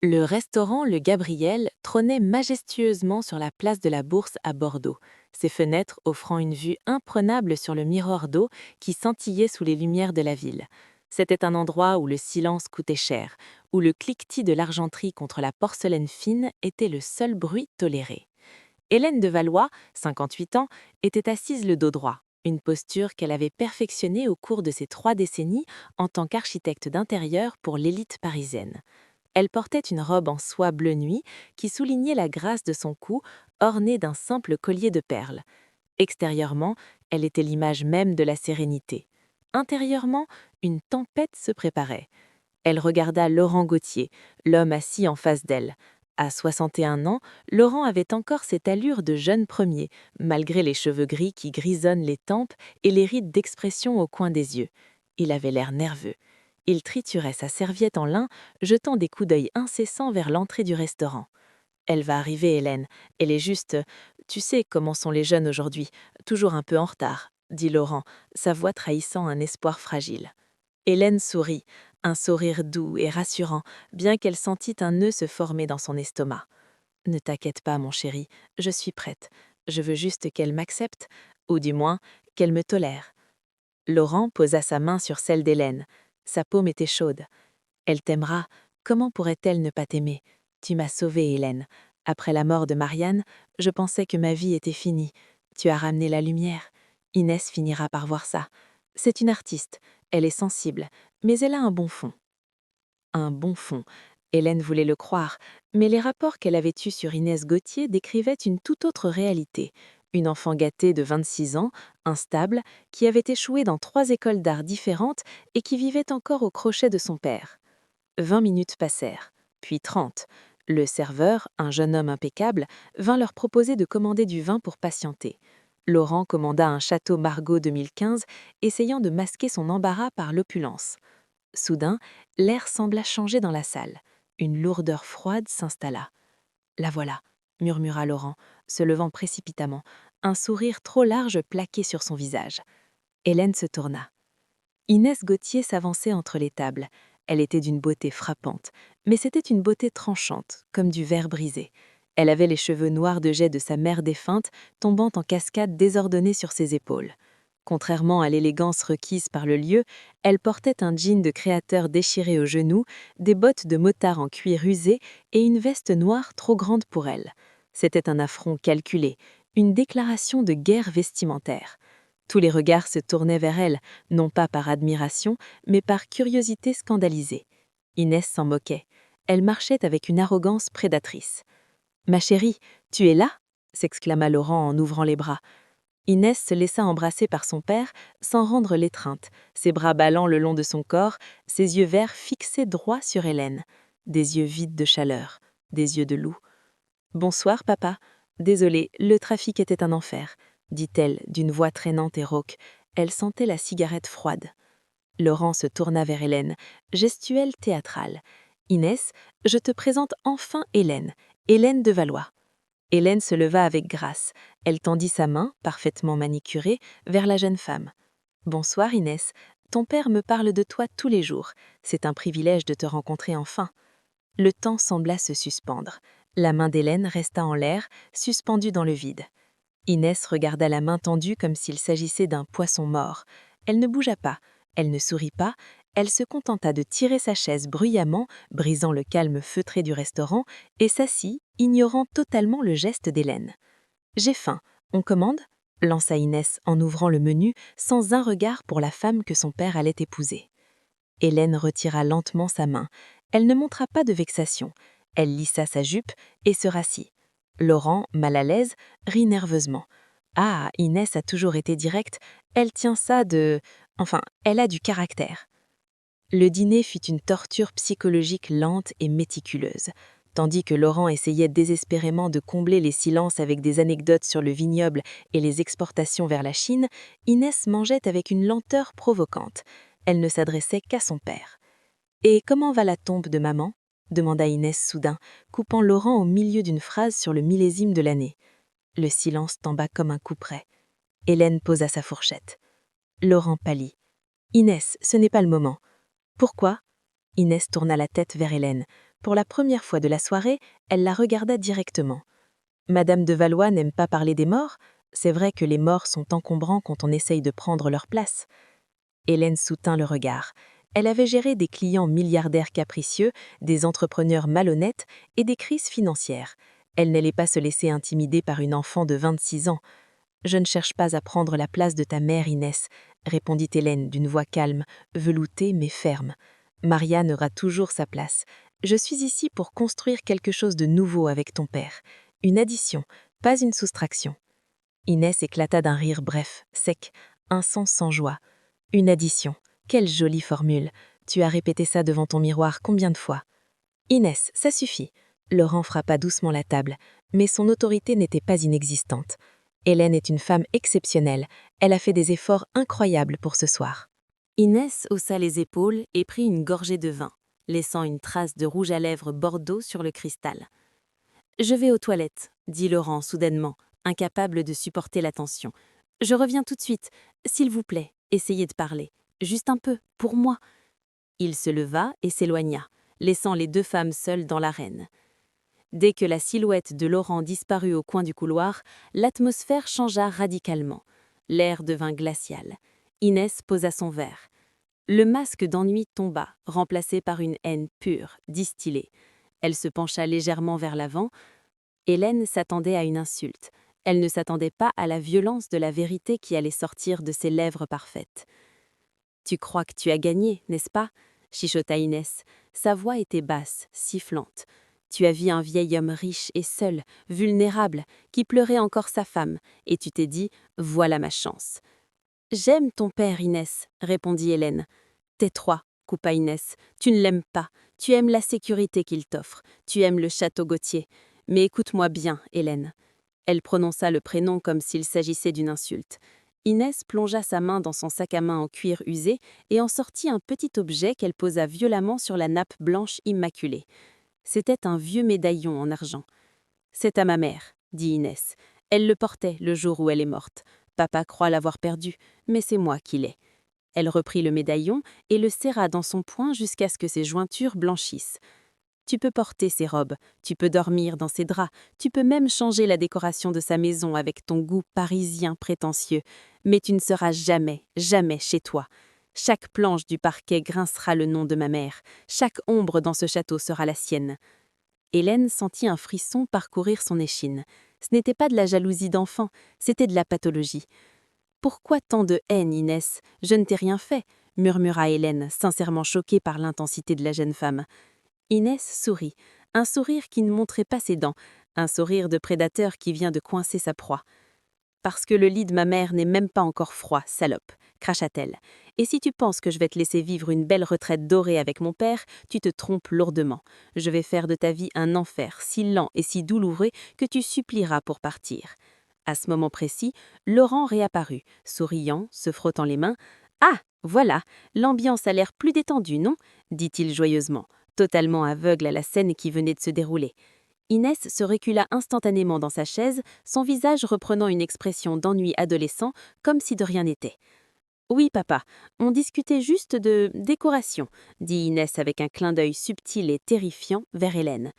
Le restaurant Le Gabriel trônait majestueusement sur la place de la Bourse à Bordeaux, ses fenêtres offrant une vue imprenable sur le miroir d'eau qui scintillait sous les lumières de la ville. C'était un endroit où le silence coûtait cher, où le cliquetis de l'argenterie contre la porcelaine fine était le seul bruit toléré. Hélène de Valois, 58 ans, était assise le dos droit, une posture qu'elle avait perfectionnée au cours de ses 3 décennies en tant qu'architecte d'intérieur pour l'élite parisienne. Elle portait une robe en soie bleu nuit qui soulignait la grâce de son cou, ornée d'un simple collier de perles. Extérieurement, elle était l'image même de la sérénité. Intérieurement, une tempête se préparait. Elle regarda Laurent Gauthier, l'homme assis en face d'elle. À 61 ans, Laurent avait encore cette allure de jeune premier, malgré les cheveux gris qui grisonnent les tempes et les rides d'expression au coin des yeux. Il avait l'air nerveux. Il triturait sa serviette en lin, jetant des coups d'œil incessants vers l'entrée du restaurant. Elle va arriver, Hélène. Elle est juste... Tu sais comment sont les jeunes aujourd'hui, toujours un peu en retard, dit Laurent, sa voix trahissant un espoir fragile. Hélène sourit, un sourire doux et rassurant, bien qu'elle sentît un nœud se former dans son estomac. Ne t'inquiète pas, mon chéri, je suis prête. Je veux juste qu'elle m'accepte, ou du moins, qu'elle me tolère. Laurent posa sa main sur celle d'Hélène. Sa paume était chaude. Elle t'aimera. Comment pourrait-elle ne pas t'aimer? Tu m'as sauvée, Hélène. Après la mort de Marianne, je pensais que ma vie était finie. Tu as ramené la lumière. Inès finira par voir ça. C'est une artiste. Elle est sensible, mais elle a un bon fond. Un bon fond. Hélène voulait le croire, mais les rapports qu'elle avait eus sur Inès Gauthier décrivaient une toute autre réalité. Une enfant gâtée de 26 ans, instable, qui avait échoué dans 3 écoles d'art différentes et qui vivait encore au crochet de son père. 20 minutes passèrent, puis 30. Le serveur, un jeune homme impeccable, vint leur proposer de commander du vin pour patienter. Laurent commanda un Château Margaux 2015, essayant de masquer son embarras par l'opulence. Soudain, l'air sembla changer dans la salle. Une lourdeur froide s'installa. La voilà, murmura Laurent, se levant précipitamment, un sourire trop large plaqué sur son visage. Hélène se tourna. Inès Gauthier s'avançait entre les tables. Elle était d'une beauté frappante, mais c'était une beauté tranchante, comme du verre brisé. Elle avait les cheveux noirs de jais de sa mère défunte tombant en cascade désordonnée sur ses épaules. Contrairement à l'élégance requise par le lieu, elle portait un jean de créateur déchiré aux genoux, des bottes de motard en cuir usé et une veste noire trop grande pour elle. C'était un affront calculé, une déclaration de guerre vestimentaire. Tous les regards se tournaient vers elle, non pas par admiration, mais par curiosité scandalisée. Inès s'en moquait. Elle marchait avec une arrogance prédatrice. « Ma chérie, tu es là ?» s'exclama Laurent en ouvrant les bras. Inès se laissa embrasser par son père sans rendre l'étreinte, ses bras ballants le long de son corps, ses yeux verts fixés droit sur Hélène. Des yeux vides de chaleur, des yeux de loup. « Bonsoir, papa. Désolée, le trafic était un enfer, » dit-elle d'une voix traînante et rauque. Elle sentait la cigarette froide. Laurent se tourna vers Hélène, gestuelle théâtrale. « Inès, je te présente enfin Hélène, Hélène de Valois. » Hélène se leva avec grâce. Elle tendit sa main, parfaitement manicurée, vers la jeune femme. « Bonsoir, Inès. Ton père me parle de toi tous les jours. C'est un privilège de te rencontrer enfin. » Le temps sembla se suspendre. La main d'Hélène resta en l'air, suspendue dans le vide. Inès regarda la main tendue comme s'il s'agissait d'un poisson mort. Elle ne bougea pas, elle ne sourit pas, elle se contenta de tirer sa chaise bruyamment, brisant le calme feutré du restaurant, et s'assit, ignorant totalement le geste d'Hélène. « J'ai faim, on commande ?» lança Inès en ouvrant le menu, sans un regard pour la femme que son père allait épouser. Hélène retira lentement sa main. Elle ne montra pas de vexation. Elle lissa sa jupe et se rassit. Laurent, mal à l'aise, rit nerveusement. Ah, Inès a toujours été directe. Elle tient ça de... Enfin, elle a du caractère. Le dîner fut une torture psychologique lente et méticuleuse. Tandis que Laurent essayait désespérément de combler les silences avec des anecdotes sur le vignoble et les exportations vers la Chine, Inès mangeait avec une lenteur provocante. Elle ne s'adressait qu'à son père. « Et comment va la tombe de maman ?» demanda Inès soudain, coupant Laurent au milieu d'une phrase sur le millésime de l'année. Le silence tomba comme un couperet. Hélène posa sa fourchette. Laurent pâlit. « Inès, ce n'est pas le moment. » « Pourquoi ?» Inès tourna la tête vers Hélène. Pour la première fois de la soirée, elle la regarda directement. Madame de Valois n'aime pas parler des morts. C'est vrai que les morts sont encombrants quand on essaye de prendre leur place. Hélène soutint le regard. Elle avait géré des clients milliardaires capricieux, des entrepreneurs malhonnêtes et des crises financières. Elle n'allait pas se laisser intimider par une enfant de 26 ans. « Je ne cherche pas à prendre la place de ta mère, Inès », répondit Hélène d'une voix calme, veloutée mais ferme. « Marianne aura toujours sa place. Je suis ici pour construire quelque chose de nouveau avec ton père. Une addition, pas une soustraction. » Inès éclata d'un rire bref, sec, un sens sans joie. « Une addition, quelle jolie formule. Tu as répété ça devant ton miroir combien de fois ?»« Inès, ça suffit. » Laurent frappa doucement la table, mais son autorité n'était pas inexistante. Hélène est une femme exceptionnelle. Elle a fait des efforts incroyables pour ce soir. Inès haussa les épaules et prit une gorgée de vin, laissant une trace de rouge à lèvres bordeaux sur le cristal. « Je vais aux toilettes, » dit Laurent soudainement, incapable de supporter la tension. « Je reviens tout de suite. S'il vous plaît, essayez de parler. Juste un peu, pour moi. » Il se leva et s'éloigna, laissant les deux femmes seules dans l'arène. Dès que la silhouette de Laurent disparut au coin du couloir, l'atmosphère changea radicalement. L'air devint glacial. Inès posa son verre. Le masque d'ennui tomba, remplacé par une haine pure, distillée. Elle se pencha légèrement vers l'avant. Hélène s'attendait à une insulte. Elle ne s'attendait pas à la violence de la vérité qui allait sortir de ses lèvres parfaites. « Tu crois que tu as gagné, n'est-ce pas ?» chuchota Inès. Sa voix était basse, sifflante. Tu as vu un vieil homme riche et seul, vulnérable, qui pleurait encore sa femme, et tu t'es dit « voilà ma chance ». « J'aime ton père, Inès, » répondit Hélène. « Tais-toi, » coupa Inès. « Tu ne l'aimes pas. Tu aimes la sécurité qu'il t'offre. Tu aimes le château Gauthier. Mais écoute-moi bien, Hélène. » Elle prononça le prénom comme s'il s'agissait d'une insulte. Inès plongea sa main dans son sac à main en cuir usé et en sortit un petit objet qu'elle posa violemment sur la nappe blanche immaculée. C'était un vieux médaillon en argent. « C'est à ma mère, » dit Inès. « Elle le portait le jour où elle est morte. Papa croit l'avoir perdu, mais c'est moi qui l'ai. » Elle reprit le médaillon et le serra dans son poing jusqu'à ce que ses jointures blanchissent. « Tu peux porter ses robes, tu peux dormir dans ses draps, tu peux même changer la décoration de sa maison avec ton goût parisien prétentieux, mais tu ne seras jamais, jamais chez toi. Chaque planche du parquet grincera le nom de ma mère, chaque ombre dans ce château sera la sienne. » Hélène sentit un frisson parcourir son échine. Ce n'était pas de la jalousie d'enfant, c'était de la pathologie. « Pourquoi tant de haine, Inès ? Je ne t'ai rien fait, » murmura Hélène, sincèrement choquée par l'intensité de la jeune femme. Inès sourit, un sourire qui ne montrait pas ses dents, un sourire de prédateur qui vient de coincer sa proie. « Parce que le lit de ma mère n'est même pas encore froid, salope, » cracha-t-elle. « Et si tu penses que je vais te laisser vivre une belle retraite dorée avec mon père, tu te trompes lourdement. Je vais faire de ta vie un enfer si lent et si douloureux que tu supplieras pour partir. » À ce moment précis, Laurent réapparut, souriant, se frottant les mains. « Ah, voilà, l'ambiance a l'air plus détendue, non ?» dit-il joyeusement, totalement aveugle à la scène qui venait de se dérouler. Inès se recula instantanément dans sa chaise, son visage reprenant une expression d'ennui adolescent, comme si de rien n'était. « Oui, papa, on discutait juste de décoration, » dit Inès avec un clin d'œil subtil et terrifiant vers Hélène.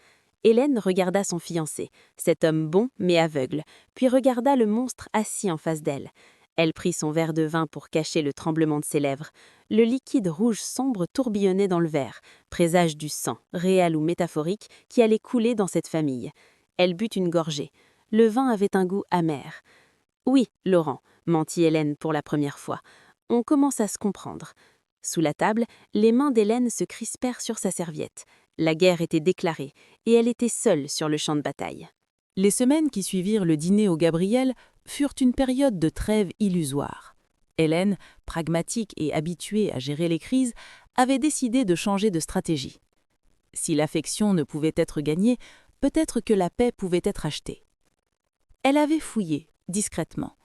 Hélène regarda son fiancé, cet homme bon mais aveugle, puis regarda le monstre assis en face d'elle. Elle prit son verre de vin pour cacher le tremblement de ses lèvres. Le liquide rouge sombre tourbillonnait dans le verre, présage du sang, réel ou métaphorique, qui allait couler dans cette famille. Elle but une gorgée. Le vin avait un goût amer. « Oui, Laurent, » mentit Hélène pour la première fois. « On commence à se comprendre. » Sous la table, les mains d'Hélène se crispèrent sur sa serviette. La guerre était déclarée, et elle était seule sur le champ de bataille. Les semaines qui suivirent le dîner au Gabriel furent une période de trêve illusoire. Hélène, pragmatique et habituée à gérer les crises, avait décidé de changer de stratégie. Si l'affection ne pouvait être gagnée, peut-être que la paix pouvait être achetée. Elle avait fouillé, discrètement.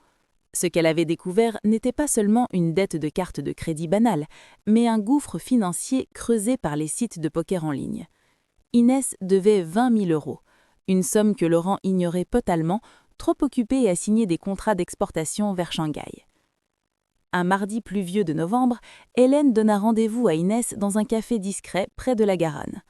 Ce qu'elle avait découvert n'était pas seulement une dette de carte de crédit banale, mais un gouffre financier creusé par les sites de poker en ligne. Inès devait 20 000 €, une somme que Laurent ignorait totalement, trop occupé à signer des contrats d'exportation vers Shanghai. Un mardi pluvieux de novembre, Hélène donna rendez-vous à Inès dans un café discret près de la Garonne.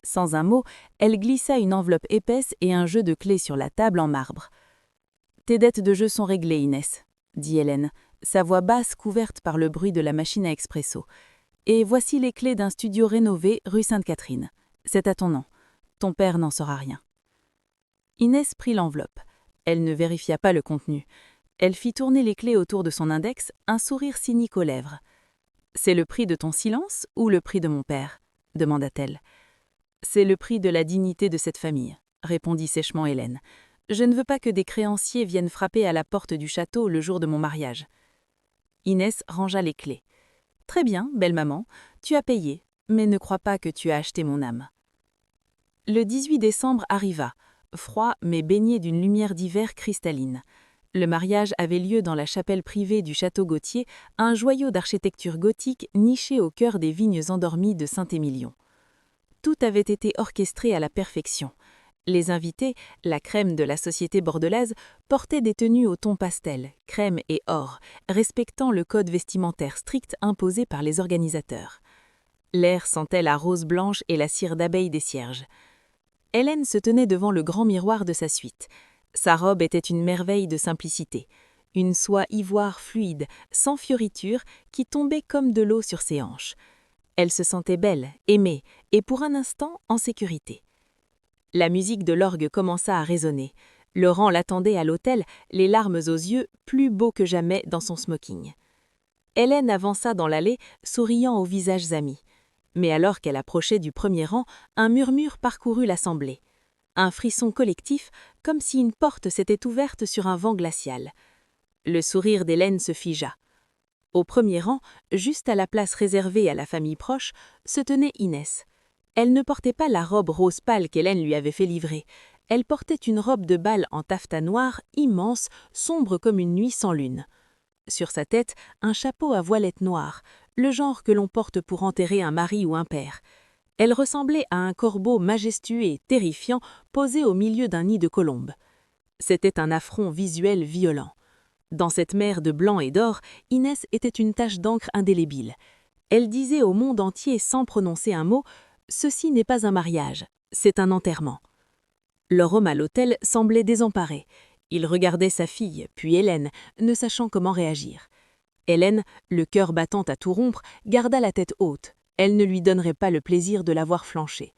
Sans un mot, elle glissa une enveloppe épaisse et un jeu de clés sur la table en marbre. « Tes dettes de jeu sont réglées, Inès, » dit Hélène, sa voix basse couverte par le bruit de la machine à expresso. « Et voici les clés d'un studio rénové rue Sainte-Catherine. C'est à ton nom. Ton père n'en saura rien. » Inès prit l'enveloppe. Elle ne vérifia pas le contenu. Elle fit tourner les clés autour de son index, un sourire cynique aux lèvres. « C'est le prix de ton silence ou le prix de mon père ?» demanda-t-elle. « C'est le prix de la dignité de cette famille », répondit sèchement Hélène. « Je ne veux pas que des créanciers viennent frapper à la porte du château le jour de mon mariage. » Inès rangea les clés. « Très bien, belle maman, tu as payé, mais ne crois pas que tu as acheté mon âme. » Le 18 décembre arriva, froid mais baigné d'une lumière d'hiver cristalline. Le mariage avait lieu dans la chapelle privée du château Gauthier, un joyau d'architecture gothique niché au cœur des vignes endormies de Saint-Émilion. Tout avait été orchestré à la perfection. Les invités, la crème de la société bordelaise, portaient des tenues au ton pastel, crème et or, respectant le code vestimentaire strict imposé par les organisateurs. L'air sentait la rose blanche et la cire d'abeille des cierges. Hélène se tenait devant le grand miroir de sa suite. Sa robe était une merveille de simplicité, une soie ivoire fluide, sans fioritures, qui tombait comme de l'eau sur ses hanches. Elle se sentait belle, aimée, et pour un instant en sécurité. La musique de l'orgue commença à résonner. Laurent l'attendait à l'hôtel, les larmes aux yeux, plus beau que jamais dans son smoking. Hélène avança dans l'allée, souriant aux visages amis. Mais alors qu'elle approchait du premier rang, un murmure parcourut l'assemblée. Un frisson collectif, comme si une porte s'était ouverte sur un vent glacial. Le sourire d'Hélène se figea. Au premier rang, juste à la place réservée à la famille proche, se tenait Inès. Elle ne portait pas la robe rose pâle qu'Hélène lui avait fait livrer. Elle portait une robe de bal en taffetas noir, immense, sombre comme une nuit sans lune. Sur sa tête, un chapeau à voilette noire, le genre que l'on porte pour enterrer un mari ou un père. Elle ressemblait à un corbeau majestueux et terrifiant posé au milieu d'un nid de colombes. C'était un affront visuel violent. Dans cette mer de blanc et d'or, Inès était une tache d'encre indélébile. Elle disait au monde entier sans prononcer un mot « Ceci n'est pas un mariage, c'est un enterrement ». Leur homme à l'hôtel semblait désemparé. Il regardait sa fille, puis Hélène, ne sachant comment réagir. Hélène, le cœur battant à tout rompre, garda la tête haute. Elle ne lui donnerait pas le plaisir de la voir flancher.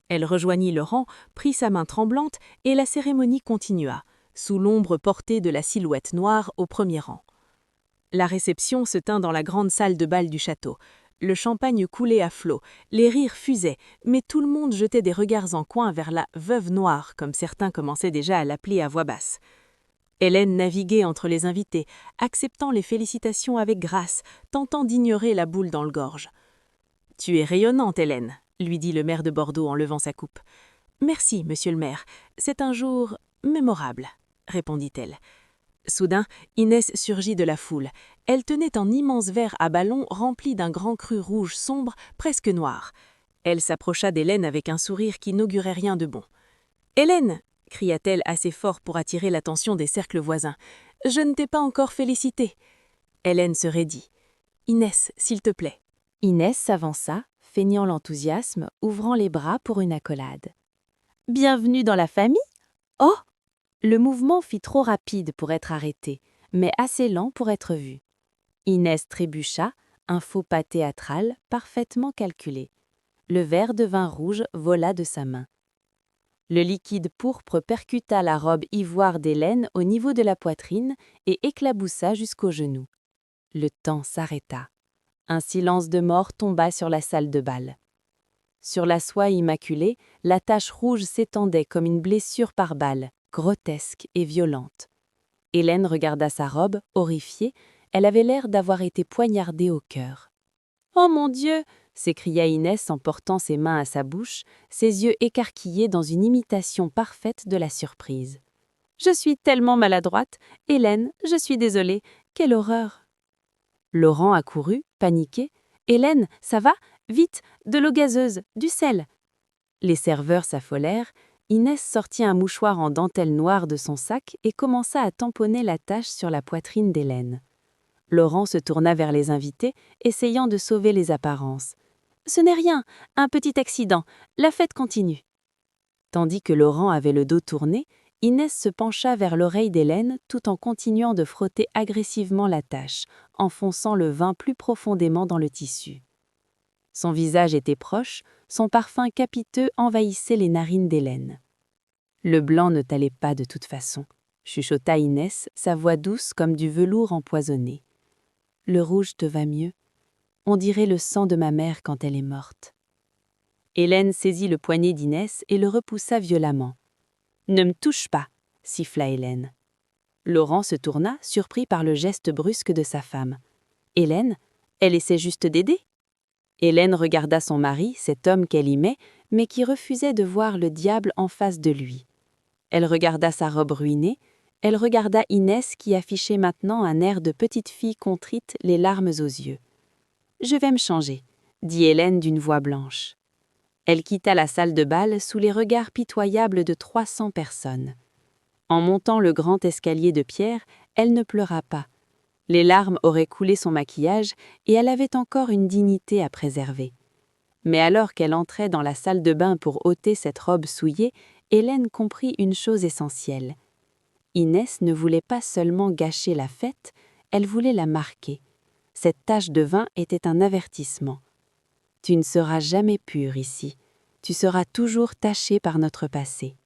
Elle rejoignit le rang, prit sa main tremblante et la cérémonie continua, sous l'ombre portée de la silhouette noire au premier rang. La réception se tint dans la grande salle de bal du château. Le champagne coulait à flots, les rires fusaient, mais tout le monde jetait des regards en coin vers la « veuve noire », comme certains commençaient déjà à l'appeler à voix basse. Hélène naviguait entre les invités, acceptant les félicitations avec grâce, tentant d'ignorer la boule dans le gorge. « Tu es rayonnante, Hélène », lui dit le maire de Bordeaux en levant sa coupe. « Merci, monsieur le maire, c'est un jour mémorable », répondit-elle. Soudain, Inès surgit de la foule. Elle tenait un immense verre à ballon rempli d'un grand cru rouge sombre, presque noir. Elle s'approcha d'Hélène avec un sourire qui n'augurait rien de bon. « Hélène !» cria-t-elle assez fort pour attirer l'attention des cercles voisins. « Je ne t'ai pas encore félicitée. » Hélène se raidit. « Inès, s'il te plaît. » Inès s'avança, feignant l'enthousiasme, ouvrant les bras pour une accolade. « Bienvenue dans la famille ! Oh !» Le mouvement fit trop rapide pour être arrêté, mais assez lent pour être vu. Inès trébucha, un faux pas théâtral parfaitement calculé. Le verre de vin rouge vola de sa main. Le liquide pourpre percuta la robe ivoire d'Hélène au niveau de la poitrine et éclaboussa jusqu'aux genoux. Le temps s'arrêta. Un silence de mort tomba sur la salle de bal. Sur la soie immaculée, la tache rouge s'étendait comme une blessure par balle, grotesque et violente. Hélène regarda sa robe, horrifiée. Elle avait l'air d'avoir été poignardée au cœur. « Oh mon Dieu !» s'écria Inès en portant ses mains à sa bouche, ses yeux écarquillés dans une imitation parfaite de la surprise. « Je suis tellement maladroite. Hélène, je suis désolée. Quelle horreur !» Laurent accourut, paniqué. « Hélène, ça va ? Vite, de l'eau gazeuse, du sel !» Les serveurs s'affolèrent. Inès sortit un mouchoir en dentelle noire de son sac et commença à tamponner la tache sur la poitrine d'Hélène. Laurent se tourna vers les invités, essayant de sauver les apparences. Ce n'est rien, un petit accident, la fête continue. Tandis que Laurent avait le dos tourné, Inès se pencha vers l'oreille d'Hélène tout en continuant de frotter agressivement la tache, enfonçant le vin plus profondément dans le tissu. Son visage était proche, son parfum capiteux envahissait les narines d'Hélène. Le blanc ne t'allait pas de toute façon, chuchota Inès, sa voix douce comme du velours empoisonné. Le rouge te va mieux. On dirait le sang de ma mère quand elle est morte. Hélène saisit le poignet d'Inès et le repoussa violemment. « Ne me touche pas !» siffla Hélène. Laurent se tourna, surpris par le geste brusque de sa femme. « Hélène, elle essaie juste d'aider ?» Hélène regarda son mari, cet homme qu'elle aimait, mais qui refusait de voir le diable en face de lui. Elle regarda sa robe ruinée, elle regarda Inès qui affichait maintenant un air de petite fille contrite, les larmes aux yeux. « Je vais me changer », dit Hélène d'une voix blanche. Elle quitta la salle de bal sous les regards pitoyables de 300 personnes. En montant le grand escalier de pierre, elle ne pleura pas. Les larmes auraient coulé son maquillage et elle avait encore une dignité à préserver. Mais alors qu'elle entrait dans la salle de bain pour ôter cette robe souillée, Hélène comprit une chose essentielle. Inès ne voulait pas seulement gâcher la fête, elle voulait la marquer. Cette tache de vin était un avertissement. « Tu ne seras jamais pure ici. Tu seras toujours tachée par notre passé. »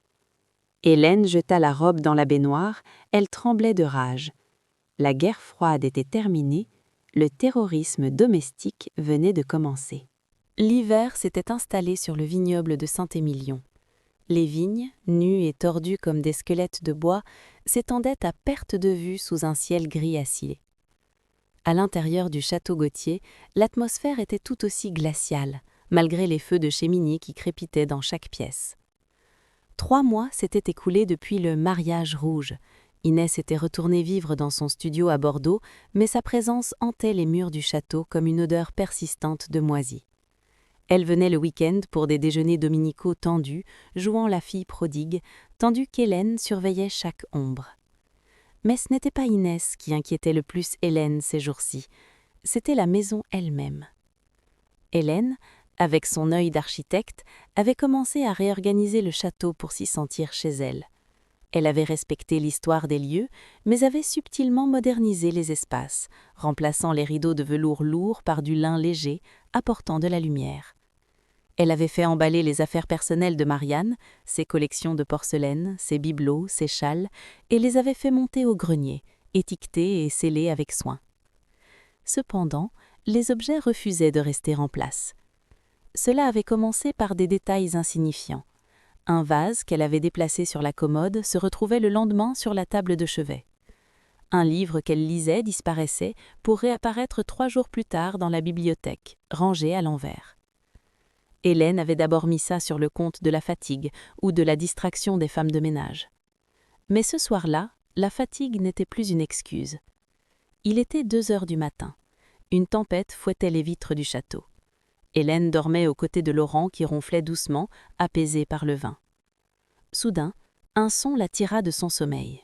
Hélène jeta la robe dans la baignoire, elle tremblait de rage. La guerre froide était terminée, le terrorisme domestique venait de commencer. L'hiver s'était installé sur le vignoble de Saint-Émilion. Les vignes, nues et tordues comme des squelettes de bois, s'étendaient à perte de vue sous un ciel gris acier. À l'intérieur du château Gauthier, l'atmosphère était tout aussi glaciale, malgré les feux de cheminée qui crépitaient dans chaque pièce. 3 mois s'étaient écoulés depuis le mariage rouge. Inès était retournée vivre dans son studio à Bordeaux, mais sa présence hantait les murs du château comme une odeur persistante de moisi. Elle venait le week-end pour des déjeuners dominicaux tendus, jouant la fille prodigue, tandis qu'Hélène surveillait chaque ombre. Mais ce n'était pas Inès qui inquiétait le plus Hélène ces jours-ci, c'était la maison elle-même. Hélène, avec son œil d'architecte, avait commencé à réorganiser le château pour s'y sentir chez elle. Elle avait respecté l'histoire des lieux, mais avait subtilement modernisé les espaces, remplaçant les rideaux de velours lourd par du lin léger, apportant de la lumière. Elle avait fait emballer les affaires personnelles de Marianne, ses collections de porcelaine, ses bibelots, ses châles, et les avait fait monter au grenier, étiquetés et scellés avec soin. Cependant, les objets refusaient de rester en place. Cela avait commencé par des détails insignifiants. Un vase qu'elle avait déplacé sur la commode se retrouvait le lendemain sur la table de chevet. Un livre qu'elle lisait disparaissait pour réapparaître 3 jours plus tard dans la bibliothèque, rangé à l'envers. Hélène avait d'abord mis ça sur le compte de la fatigue ou de la distraction des femmes de ménage. Mais ce soir-là, la fatigue n'était plus une excuse. Il était 2 heures du matin. Une tempête fouettait les vitres du château. Hélène dormait aux côtés de Laurent qui ronflait doucement, apaisé par le vin. Soudain, un son la tira de son sommeil.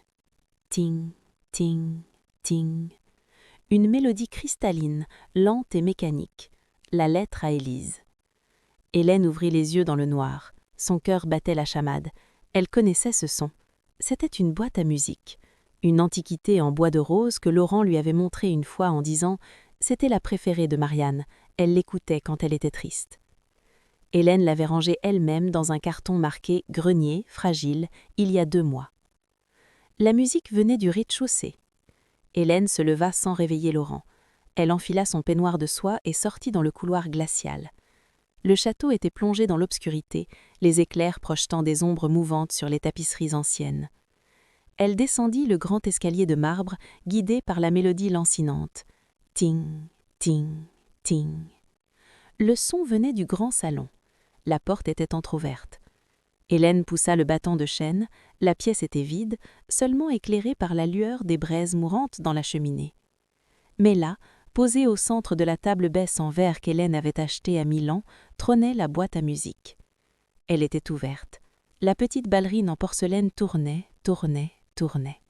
Ting, ting, ting. Une mélodie cristalline, lente et mécanique. La lettre à Élise. Hélène ouvrit les yeux dans le noir. Son cœur battait la chamade. Elle connaissait ce son. C'était une boîte à musique. Une antiquité en bois de rose que Laurent lui avait montrée une fois en disant « C'était la préférée de Marianne, elle l'écoutait quand elle était triste ». Hélène l'avait rangée elle-même dans un carton marqué « Grenier, fragile, il y a 2 mois ». La musique venait du rez-de-chaussée. Hélène se leva sans réveiller Laurent. Elle enfila son peignoir de soie et sortit dans le couloir glacial. Le château était plongé dans l'obscurité, les éclairs projetant des ombres mouvantes sur les tapisseries anciennes. Elle descendit le grand escalier de marbre, guidée par la mélodie lancinante. Ting, ting, ting. Le son venait du grand salon. La porte était entr'ouverte. Hélène poussa le battant de chêne, la pièce était vide, seulement éclairée par la lueur des braises mourantes dans la cheminée. Mais là, posée au centre de la table basse en verre qu'Hélène avait achetée à Milan, trônait la boîte à musique. Elle était ouverte. La petite ballerine en porcelaine tournait, tournait, tournait.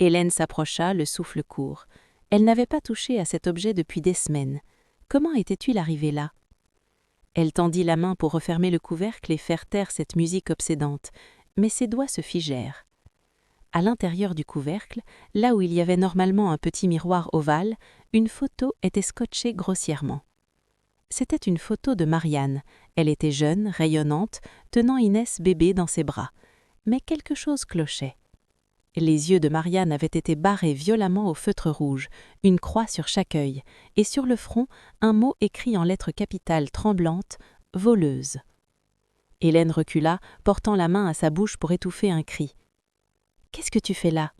Hélène s'approcha, le souffle court. Elle n'avait pas touché à cet objet depuis des semaines. Comment était-il arrivé là? Elle tendit la main pour refermer le couvercle et faire taire cette musique obsédante, mais ses doigts se figèrent. À l'intérieur du couvercle, là où il y avait normalement un petit miroir ovale, une photo était scotchée grossièrement. C'était une photo de Marianne. Elle était jeune, rayonnante, tenant Inès bébé dans ses bras. Mais quelque chose clochait. Les yeux de Marianne avaient été barrés violemment au feutre rouge, une croix sur chaque œil, et sur le front, un mot écrit en lettres capitales tremblantes, « voleuse ». Hélène recula, portant la main à sa bouche pour étouffer un cri. « Qu'est-ce que tu fais là ?»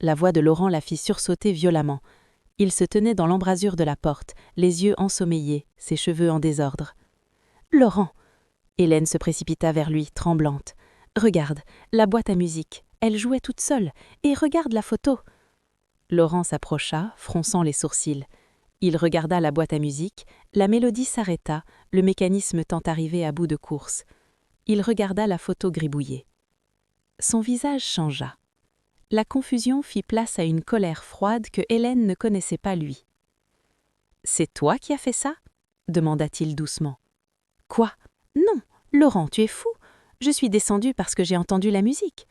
La voix de Laurent la fit sursauter violemment. Il se tenait dans l'embrasure de la porte, les yeux ensommeillés, ses cheveux en désordre. « Laurent !» Hélène se précipita vers lui, tremblante. « Regarde, la boîte à musique. Elle jouait toute seule. Et regarde la photo !» Laurent s'approcha, fronçant les sourcils. Il regarda la boîte à musique, la mélodie s'arrêta, le mécanisme tant arrivé à bout de course. Il regarda la photo gribouillée. Son visage changea. La confusion fit place à une colère froide que Hélène ne connaissait pas lui. « C'est toi qui as fait ça ?» demanda-t-il doucement. « Quoi ? Non, Laurent, tu es fou. Je suis descendu parce que j'ai entendu la musique. »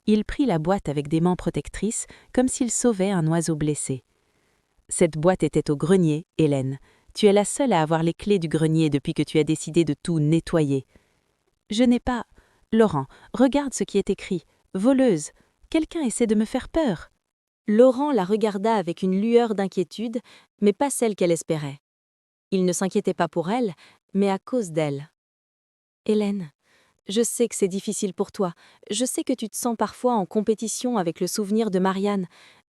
Il prit la boîte avec des mains protectrices, comme s'il sauvait un oiseau blessé. « Cette boîte était au grenier, Hélène. Tu es la seule à avoir les clés du grenier depuis que tu as décidé de tout nettoyer. »« Je n'ai pas... » « Laurent, regarde ce qui est écrit. Voleuse. Quelqu'un essaie de me faire peur. » Laurent la regarda avec une lueur d'inquiétude, mais pas celle qu'elle espérait. Il ne s'inquiétait pas pour elle, mais à cause d'elle. « Hélène, je sais que c'est difficile pour toi. Je sais que tu te sens parfois en compétition avec le souvenir de Marianne,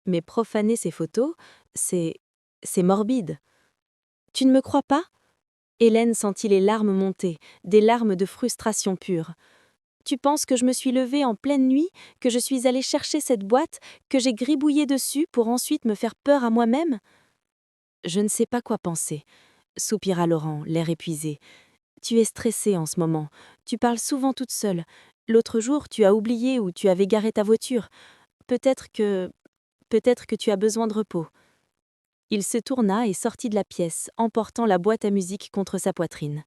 mais profaner ces photos, c'est morbide. Tu ne me crois pas ?» Hélène sentit les larmes monter, des larmes de frustration pure. « Tu penses que je me suis levée en pleine nuit, que je suis allée chercher cette boîte, que j'ai gribouillé dessus pour ensuite me faire peur à moi-même ?»« Je ne sais pas quoi penser, » soupira Laurent, l'air épuisé. « Tu es stressée en ce moment. Tu parles souvent toute seule. L'autre jour, tu as oublié où tu avais garé ta voiture. Peut-être que tu as besoin de repos. » Il se tourna et sortit de la pièce, emportant la boîte à musique contre sa poitrine.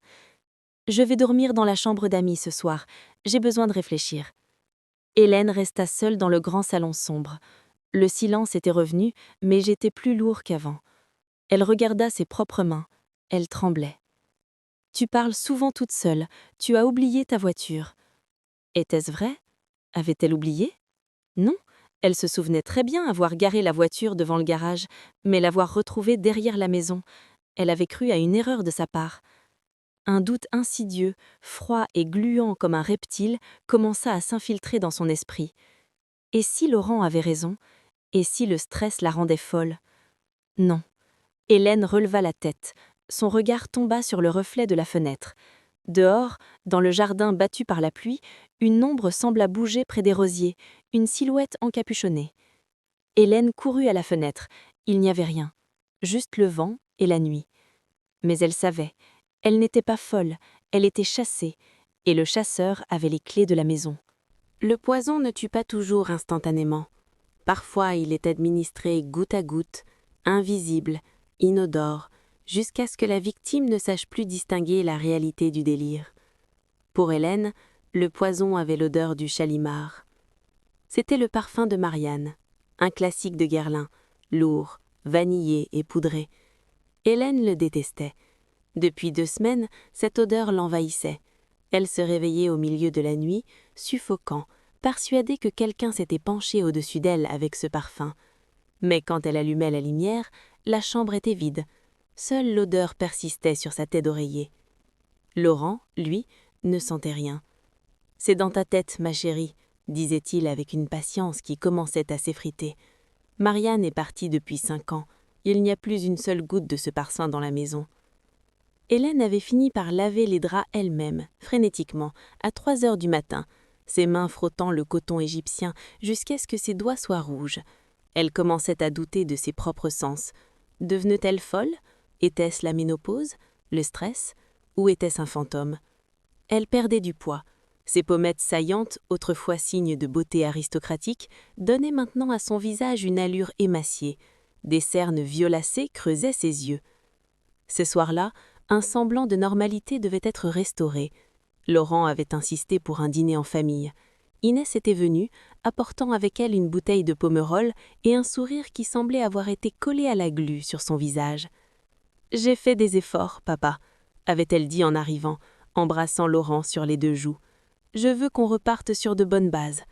« Je vais dormir dans la chambre d'amis ce soir. J'ai besoin de réfléchir. » Hélène resta seule dans le grand salon sombre. Le silence était revenu, mais j'étais plus lourd qu'avant. Elle regarda ses propres mains. Elle tremblait. « Tu parles souvent toute seule. Tu as oublié ta voiture. » Était-ce vrai ? Avait-elle oublié ? Non, elle se souvenait très bien avoir garé la voiture devant le garage, mais l'avoir retrouvée derrière la maison. Elle avait cru à une erreur de sa part. Un doute insidieux, froid et gluant comme un reptile, commença à s'infiltrer dans son esprit. Et si Laurent avait raison ? Et si le stress la rendait folle ? Non. Hélène releva la tête. Son regard tomba sur le reflet de la fenêtre. Dehors, dans le jardin battu par la pluie, une ombre sembla bouger près des rosiers, une silhouette encapuchonnée. Hélène courut à la fenêtre. Il n'y avait rien. Juste le vent et la nuit. Mais elle savait. Elle n'était pas folle, elle était chassée, et le chasseur avait les clés de la maison. Le poison ne tue pas toujours instantanément. Parfois, il est administré goutte à goutte, invisible, inodore, jusqu'à ce que la victime ne sache plus distinguer la réalité du délire. Pour Hélène, le poison avait l'odeur du chalimard. C'était le parfum de Marianne, un classique de Guerlain, lourd, vanillé et poudré. Hélène le détestait. Depuis 2 semaines, cette odeur l'envahissait. Elle se réveillait au milieu de la nuit, suffocant, persuadée que quelqu'un s'était penché au-dessus d'elle avec ce parfum. Mais quand elle allumait la lumière, la chambre était vide. Seule l'odeur persistait sur sa tête d'oreiller. Laurent, lui, ne sentait rien. « C'est dans ta tête, ma chérie », disait-il avec une patience qui commençait à s'effriter. « Marianne est partie depuis 5 ans. Il n'y a plus une seule goutte de ce parfum dans la maison. » Hélène avait fini par laver les draps elle-même, frénétiquement, à 3 heures du matin, ses mains frottant le coton égyptien jusqu'à ce que ses doigts soient rouges. Elle commençait à douter de ses propres sens. Devenait-elle folle ? Était-ce la ménopause ? Le stress ? Ou était-ce un fantôme ? Elle perdait du poids. Ses pommettes saillantes, autrefois signe de beauté aristocratique, donnaient maintenant à son visage une allure émaciée. Des cernes violacées creusaient ses yeux. Ce soir-là, Un semblant de normalité devait être restauré. Laurent avait insisté pour un dîner en famille. Inès était venue, apportant avec elle une bouteille de Pomerol et un sourire qui semblait avoir été collé à la glu sur son visage. « J'ai fait des efforts, papa », avait-elle dit en arrivant, embrassant Laurent sur les 2 joues. « Je veux qu'on reparte sur de bonnes bases. »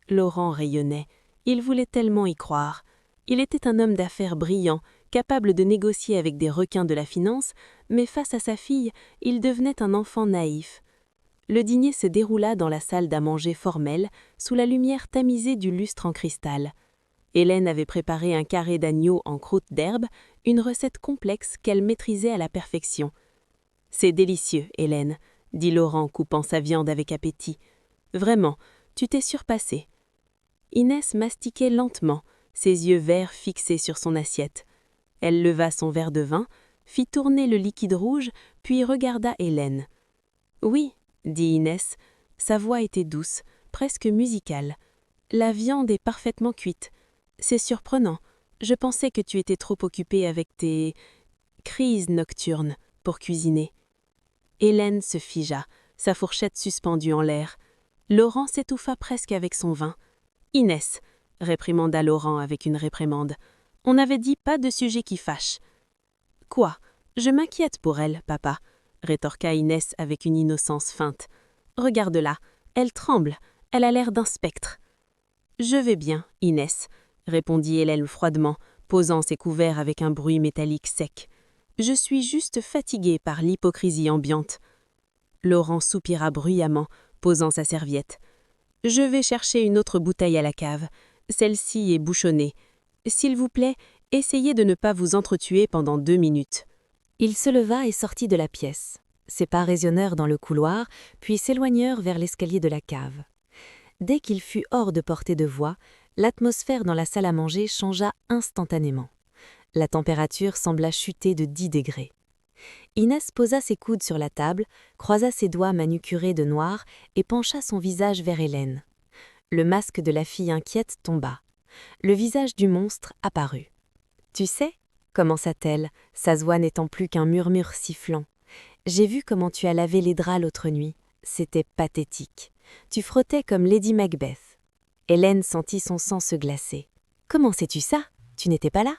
Laurent rayonnait. Il voulait tellement y croire. Il était un homme d'affaires brillant, capable de négocier avec des requins de la finance, mais face à sa fille, il devenait un enfant naïf. Le dîner se déroula dans la salle d'à manger formelle, sous la lumière tamisée du lustre en cristal. Hélène avait préparé un carré d'agneau en croûte d'herbe, une recette complexe qu'elle maîtrisait à la perfection. « C'est délicieux, Hélène », dit Laurent, coupant sa viande avec appétit. « Vraiment, tu t'es surpassée. » Inès mastiquait lentement, ses yeux verts fixés sur son assiette. Elle leva son verre de vin, fit tourner le liquide rouge, puis regarda Hélène. « Oui, » dit Inès, sa voix était douce, presque musicale. « La viande est parfaitement cuite. C'est surprenant. Je pensais que tu étais trop occupée avec tes crises nocturnes pour cuisiner. » Hélène se figea, sa fourchette suspendue en l'air. Laurent s'étouffa presque avec son vin. « Inès !» réprimanda Laurent avec une réprimande. « On avait dit pas de sujet qui fâche. »« Quoi ? Je m'inquiète pour elle, papa !» rétorqua Inès avec une innocence feinte. « Regarde-la, elle tremble, elle a l'air d'un spectre. »« Je vais bien, Inès, » répondit Hélène froidement, posant ses couverts avec un bruit métallique sec. « Je suis juste fatiguée par l'hypocrisie ambiante. » Laurent soupira bruyamment, posant sa serviette. « Je vais chercher une autre bouteille à la cave. Celle-ci est bouchonnée. S'il vous plaît, essayez de ne pas vous entretuer pendant 2 minutes. » Il se leva et sortit de la pièce. Ses pas résonnèrent dans le couloir, puis s'éloignèrent vers l'escalier de la cave. Dès qu'il fut hors de portée de voix, l'atmosphère dans la salle à manger changea instantanément. La température sembla chuter de 10 degrés. Inès posa ses coudes sur la table, croisa ses doigts manucurés de noir et pencha son visage vers Hélène. Le masque de la fille inquiète tomba. Le visage du monstre apparut. « Tu sais » commença-t-elle, sa voix n'étant plus qu'un murmure sifflant. « J'ai vu comment tu as lavé les draps l'autre nuit. C'était pathétique. Tu frottais comme Lady Macbeth. » Hélène sentit son sang se glacer. « Comment sais-tu ça ? Tu n'étais pas là ?»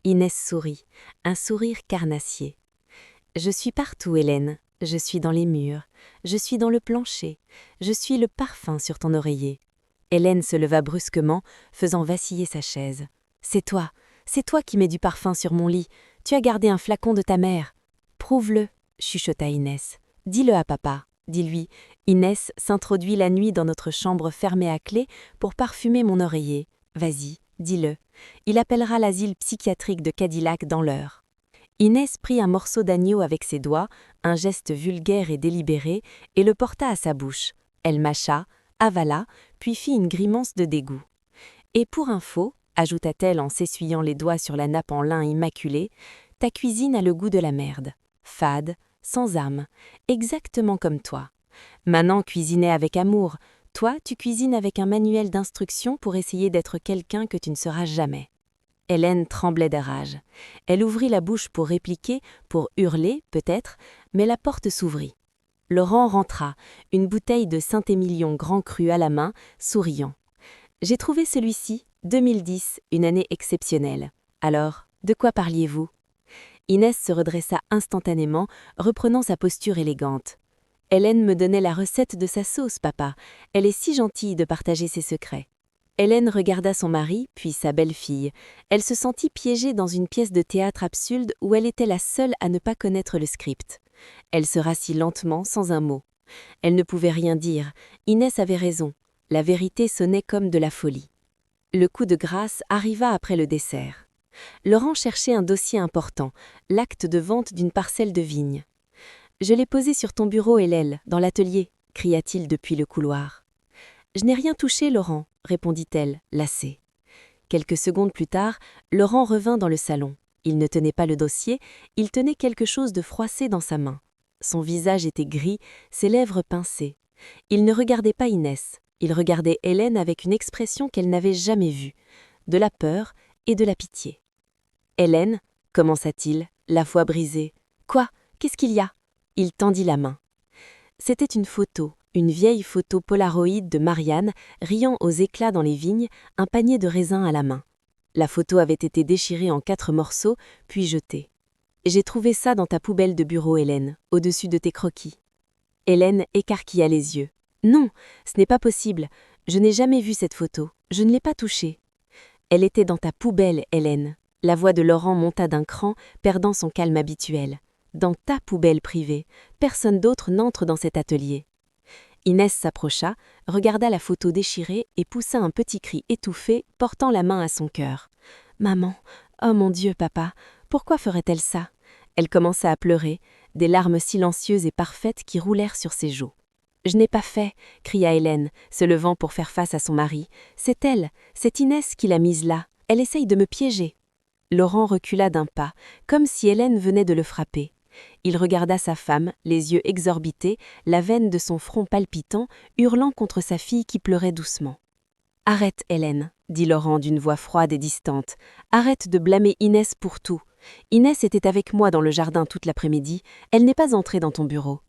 Inès sourit, un sourire carnassier. « Je suis partout, Hélène. Je suis dans les murs. Je suis dans le plancher. Je suis le parfum sur ton oreiller. » Hélène se leva brusquement, faisant vaciller sa chaise. « C'est toi qui mets du parfum sur mon lit. Tu as gardé un flacon de ta mère. »« Prouve-le, » chuchota Inès. « Dis-le à papa. » Dis-lui, Inès s'introduit la nuit dans notre chambre fermée à clé pour parfumer mon oreiller. Vas-y, dis-le. Il appellera l'asile psychiatrique de Cadillac dans l'heure. Inès prit un morceau d'agneau avec ses doigts, un geste vulgaire et délibéré, et le porta à sa bouche. Elle mâcha, avala, puis fit une grimace de dégoût. « Et pour info, » ajouta-t-elle en s'essuyant les doigts sur la nappe en lin immaculée, « ta cuisine a le goût de la merde. Fade, sans âme, exactement comme toi. Maman cuisinait avec amour, toi tu cuisines avec un manuel d'instruction pour essayer d'être quelqu'un que tu ne seras jamais. » Hélène tremblait de rage. Elle ouvrit la bouche pour répliquer, pour hurler, peut-être, mais la porte s'ouvrit. Laurent rentra, une bouteille de Saint-Émilion Grand Cru à la main, souriant. « J'ai trouvé celui-ci, 2010, une année exceptionnelle. Alors, de quoi parliez-vous » Inès se redressa instantanément, reprenant sa posture élégante. « Hélène me donnait la recette de sa sauce, papa. Elle est si gentille de partager ses secrets. » Hélène regarda son mari, puis sa belle-fille. Elle se sentit piégée dans une pièce de théâtre absurde où elle était la seule à ne pas connaître le script. Elle se rassit lentement, sans un mot. Elle ne pouvait rien dire. Inès avait raison. La vérité sonnait comme de la folie. Le coup de grâce arriva après le dessert. Laurent cherchait un dossier important, l'acte de vente d'une parcelle de vigne. « Je l'ai posé sur ton bureau, Hélène, dans l'atelier » cria-t-il depuis le couloir. « Je n'ai rien touché, Laurent » répondit-elle, lassée. Quelques secondes plus tard, Laurent revint dans le salon. Il ne tenait pas le dossier, il tenait quelque chose de froissé dans sa main. Son visage était gris, ses lèvres pincées. Il ne regardait pas Inès, il regardait Hélène avec une expression qu'elle n'avait jamais vue, de la peur et de la pitié. « Hélène, commença-t-il, la voix brisée. « Quoi ? qu'est-ce qu'il y a ?» Il tendit la main. C'était une vieille photo Polaroid de Marianne, riant aux éclats dans les vignes, un panier de raisins à la main. La photo avait été déchirée en 4 morceaux, puis jetée. « J'ai trouvé ça dans ta poubelle de bureau, Hélène, au-dessus de tes croquis. » Hélène écarquilla les yeux. « Non, ce n'est pas possible. Je n'ai jamais vu cette photo. Je ne l'ai pas touchée. »« Elle était dans ta poubelle, Hélène. » La voix de Laurent monta d'un cran, perdant son calme habituel. « Dans ta poubelle privée. Personne d'autre n'entre dans cet atelier. » Inès s'approcha, regarda la photo déchirée et poussa un petit cri étouffé, portant la main à son cœur. « Maman, oh mon Dieu, papa, pourquoi ferait-elle ça ?» Elle commença à pleurer, des larmes silencieuses et parfaites qui roulèrent sur ses joues. « Je n'ai pas fait !» cria Hélène, se levant pour faire face à son mari. « C'est elle, c'est Inès qui l'a mise là. Elle essaye de me piéger. » Laurent recula d'un pas, comme si Hélène venait de le frapper. Il regarda sa femme, les yeux exorbités, la veine de son front palpitant, hurlant contre sa fille qui pleurait doucement. « Arrête, Hélène, » dit Laurent d'une voix froide et distante. « Arrête de blâmer Inès pour tout. Inès était avec moi dans le jardin toute l'après-midi, elle n'est pas entrée dans ton bureau. »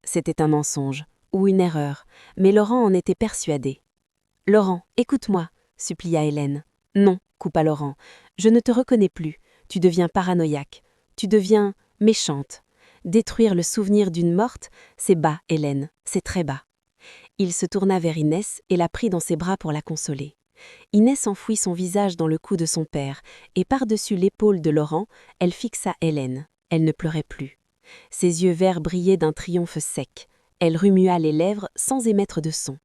C'était un mensonge, ou une erreur, mais Laurent en était persuadé. « Laurent, écoute-moi, » supplia Hélène. « Non, » coupa Laurent, « je ne te reconnais plus, tu deviens paranoïaque, tu deviens méchante. Détruire le souvenir d'une morte, c'est bas, Hélène, c'est très bas. » Il se tourna vers Inès et la prit dans ses bras pour la consoler. Inès enfouit son visage dans le cou de son père, et par-dessus l'épaule de Laurent, elle fixa Hélène. Elle ne pleurait plus. Ses yeux verts brillaient d'un triomphe sec. Elle remua les lèvres sans émettre de son.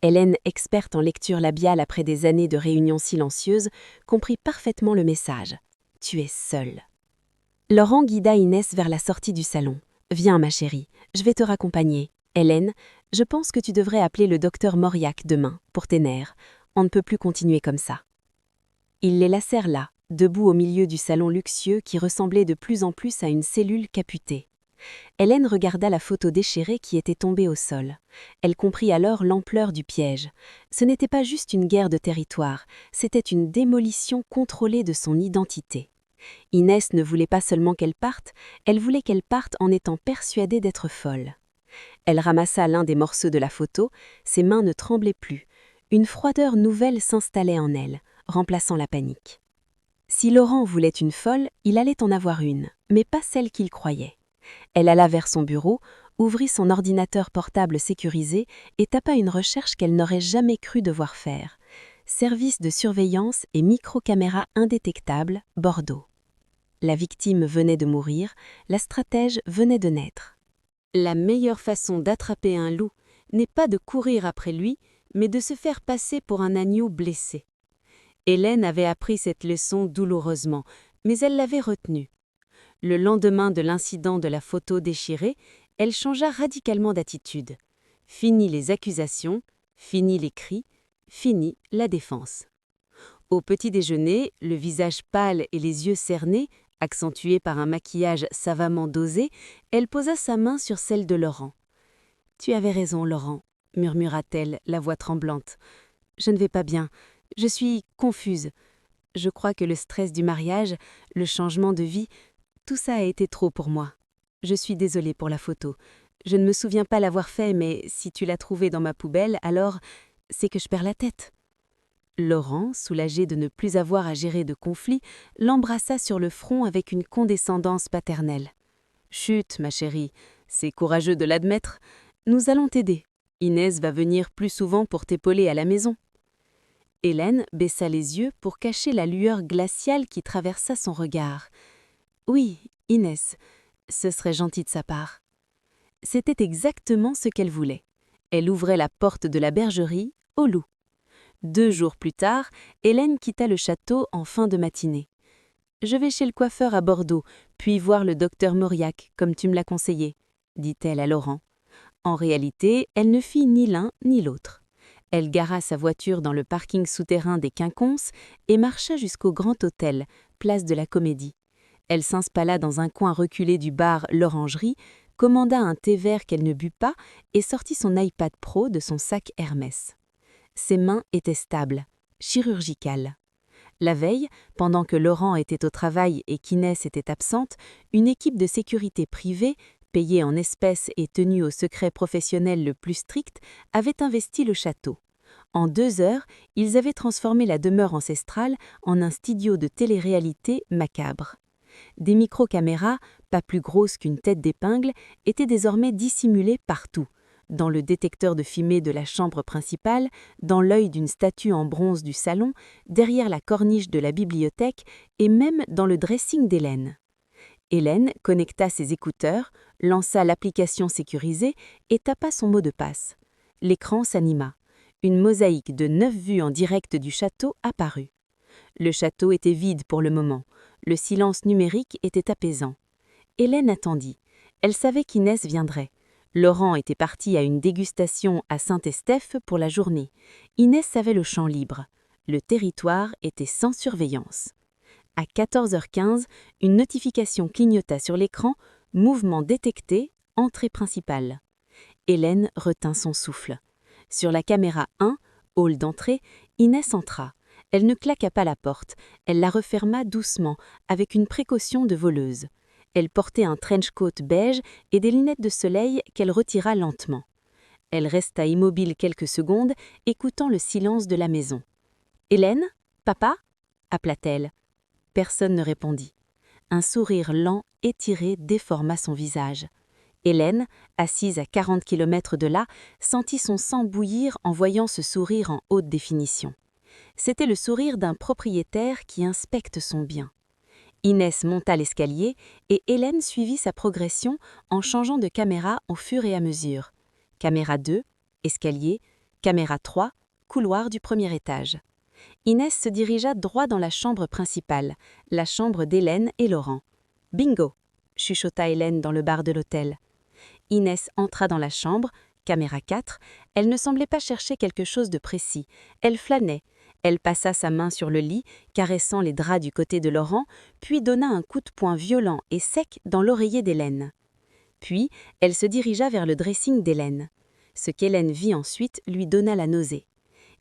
Hélène, experte en lecture labiale après des années de réunions silencieuses, comprit parfaitement le message. « Tu es seule. » Laurent guida Inès vers la sortie du salon. « Viens, ma chérie, je vais te raccompagner. Hélène, je pense que tu devrais appeler le docteur Mauriac demain, pour tes nerfs. On ne peut plus continuer comme ça. » Ils les laissèrent là, debout au milieu du salon luxueux qui ressemblait de plus en plus à une cellule caputée. Hélène regarda la photo déchirée qui était tombée au sol. Elle comprit alors l'ampleur du piège. Ce n'était pas juste une guerre de territoire, c'était une démolition contrôlée de son identité. Inès ne voulait pas seulement qu'elle parte, elle voulait qu'elle parte en étant persuadée d'être folle. Elle ramassa l'un des morceaux de la photo, ses mains ne tremblaient plus. Une froideur nouvelle s'installait en elle, remplaçant la panique. Si Laurent voulait une folle, il allait en avoir une, mais pas celle qu'il croyait. Elle alla vers son bureau, ouvrit son ordinateur portable sécurisé et tapa une recherche qu'elle n'aurait jamais cru devoir faire. Service de surveillance et micro-caméra indétectable, Bordeaux. La victime venait de mourir, la stratège venait de naître. La meilleure façon d'attraper un loup n'est pas de courir après lui, mais de se faire passer pour un agneau blessé. Hélène avait appris cette leçon douloureusement, mais elle l'avait retenue. Le lendemain de l'incident de la photo déchirée, elle changea radicalement d'attitude. Fini les accusations, fini les cris, fini la défense. Au petit déjeuner, le visage pâle et les yeux cernés, accentués par un maquillage savamment dosé, elle posa sa main sur celle de Laurent. « Tu avais raison, Laurent, » murmura-t-elle, la voix tremblante. « Je ne vais pas bien, je suis confuse. Je crois que le stress du mariage, le changement de vie, tout ça a été trop pour moi. Je suis désolée pour la photo. Je ne me souviens pas l'avoir fait, mais si tu l'as trouvée dans ma poubelle, alors c'est que je perds la tête. » Laurent, soulagé de ne plus avoir à gérer de conflit, l'embrassa sur le front avec une condescendance paternelle. « Chut, ma chérie, c'est courageux de l'admettre. Nous allons t'aider. Inès va venir plus souvent pour t'épauler à la maison. » Hélène baissa les yeux pour cacher la lueur glaciale qui traversa son regard. « Oui, Inès, ce serait gentil de sa part. » C'était exactement ce qu'elle voulait. Elle ouvrait la porte de la bergerie au loup. 2 jours plus tard, Hélène quitta le château en fin de matinée. « Je vais chez le coiffeur à Bordeaux, puis voir le docteur Mauriac, comme tu me l'as conseillé, » dit-elle à Laurent. En réalité, elle ne fit ni l'un ni l'autre. Elle gara sa voiture dans le parking souterrain des Quinconces et marcha jusqu'au Grand Hôtel, place de la Comédie. Elle s'installa dans un coin reculé du bar L'Orangerie, commanda un thé vert qu'elle ne but pas et sortit son iPad Pro de son sac Hermès. Ses mains étaient stables, chirurgicales. La veille, pendant que Laurent était au travail et qu'Inès était absente, une équipe de sécurité privée, payée en espèces et tenue au secret professionnel le plus strict, avait investi le château. En 2 heures, ils avaient transformé la demeure ancestrale en un studio de télé-réalité macabre. Des micro-caméras, pas plus grosses qu'une tête d'épingle, étaient désormais dissimulées partout, dans le détecteur de fumée de la chambre principale, dans l'œil d'une statue en bronze du salon, derrière la corniche de la bibliothèque et même dans le dressing d'Hélène. Hélène connecta ses écouteurs, lança l'application sécurisée et tapa son mot de passe. L'écran s'anima. Une mosaïque de 9 vues en direct du château apparut. Le château était vide pour le moment. Le silence numérique était apaisant. Hélène attendit. Elle savait qu'Inès viendrait. Laurent était parti à une dégustation à Saint-Estèphe pour la journée. Inès savait le champ libre. Le territoire était sans surveillance. À 14h15, une notification clignota sur l'écran, mouvement détecté, entrée principale. Hélène retint son souffle. Sur la caméra 1, hall d'entrée, Inès entra. Elle ne claqua pas la porte, elle la referma doucement, avec une précaution de voleuse. Elle portait un trench-coat beige et des lunettes de soleil qu'elle retira lentement. Elle resta immobile quelques secondes, écoutant le silence de la maison. « Hélène ? Papa ?» appela-t-elle. Personne ne répondit. Un sourire lent, étiré, déforma son visage. Hélène, assise à 40 km de là, sentit son sang bouillir en voyant ce sourire en haute définition. C'était le sourire d'un propriétaire qui inspecte son bien. Inès monta l'escalier et Hélène suivit sa progression en changeant de caméra au fur et à mesure. Caméra 2, escalier, caméra 3, couloir du premier étage. Inès se dirigea droit dans la chambre principale, la chambre d'Hélène et Laurent. « Bingo !» chuchota Hélène dans le bar de l'hôtel. Inès entra dans la chambre, caméra 4, elle ne semblait pas chercher quelque chose de précis, elle flânait. Elle passa sa main sur le lit, caressant les draps du côté de Laurent, puis donna un coup de poing violent et sec dans l'oreiller d'Hélène. Puis, elle se dirigea vers le dressing d'Hélène. Ce qu'Hélène vit ensuite lui donna la nausée.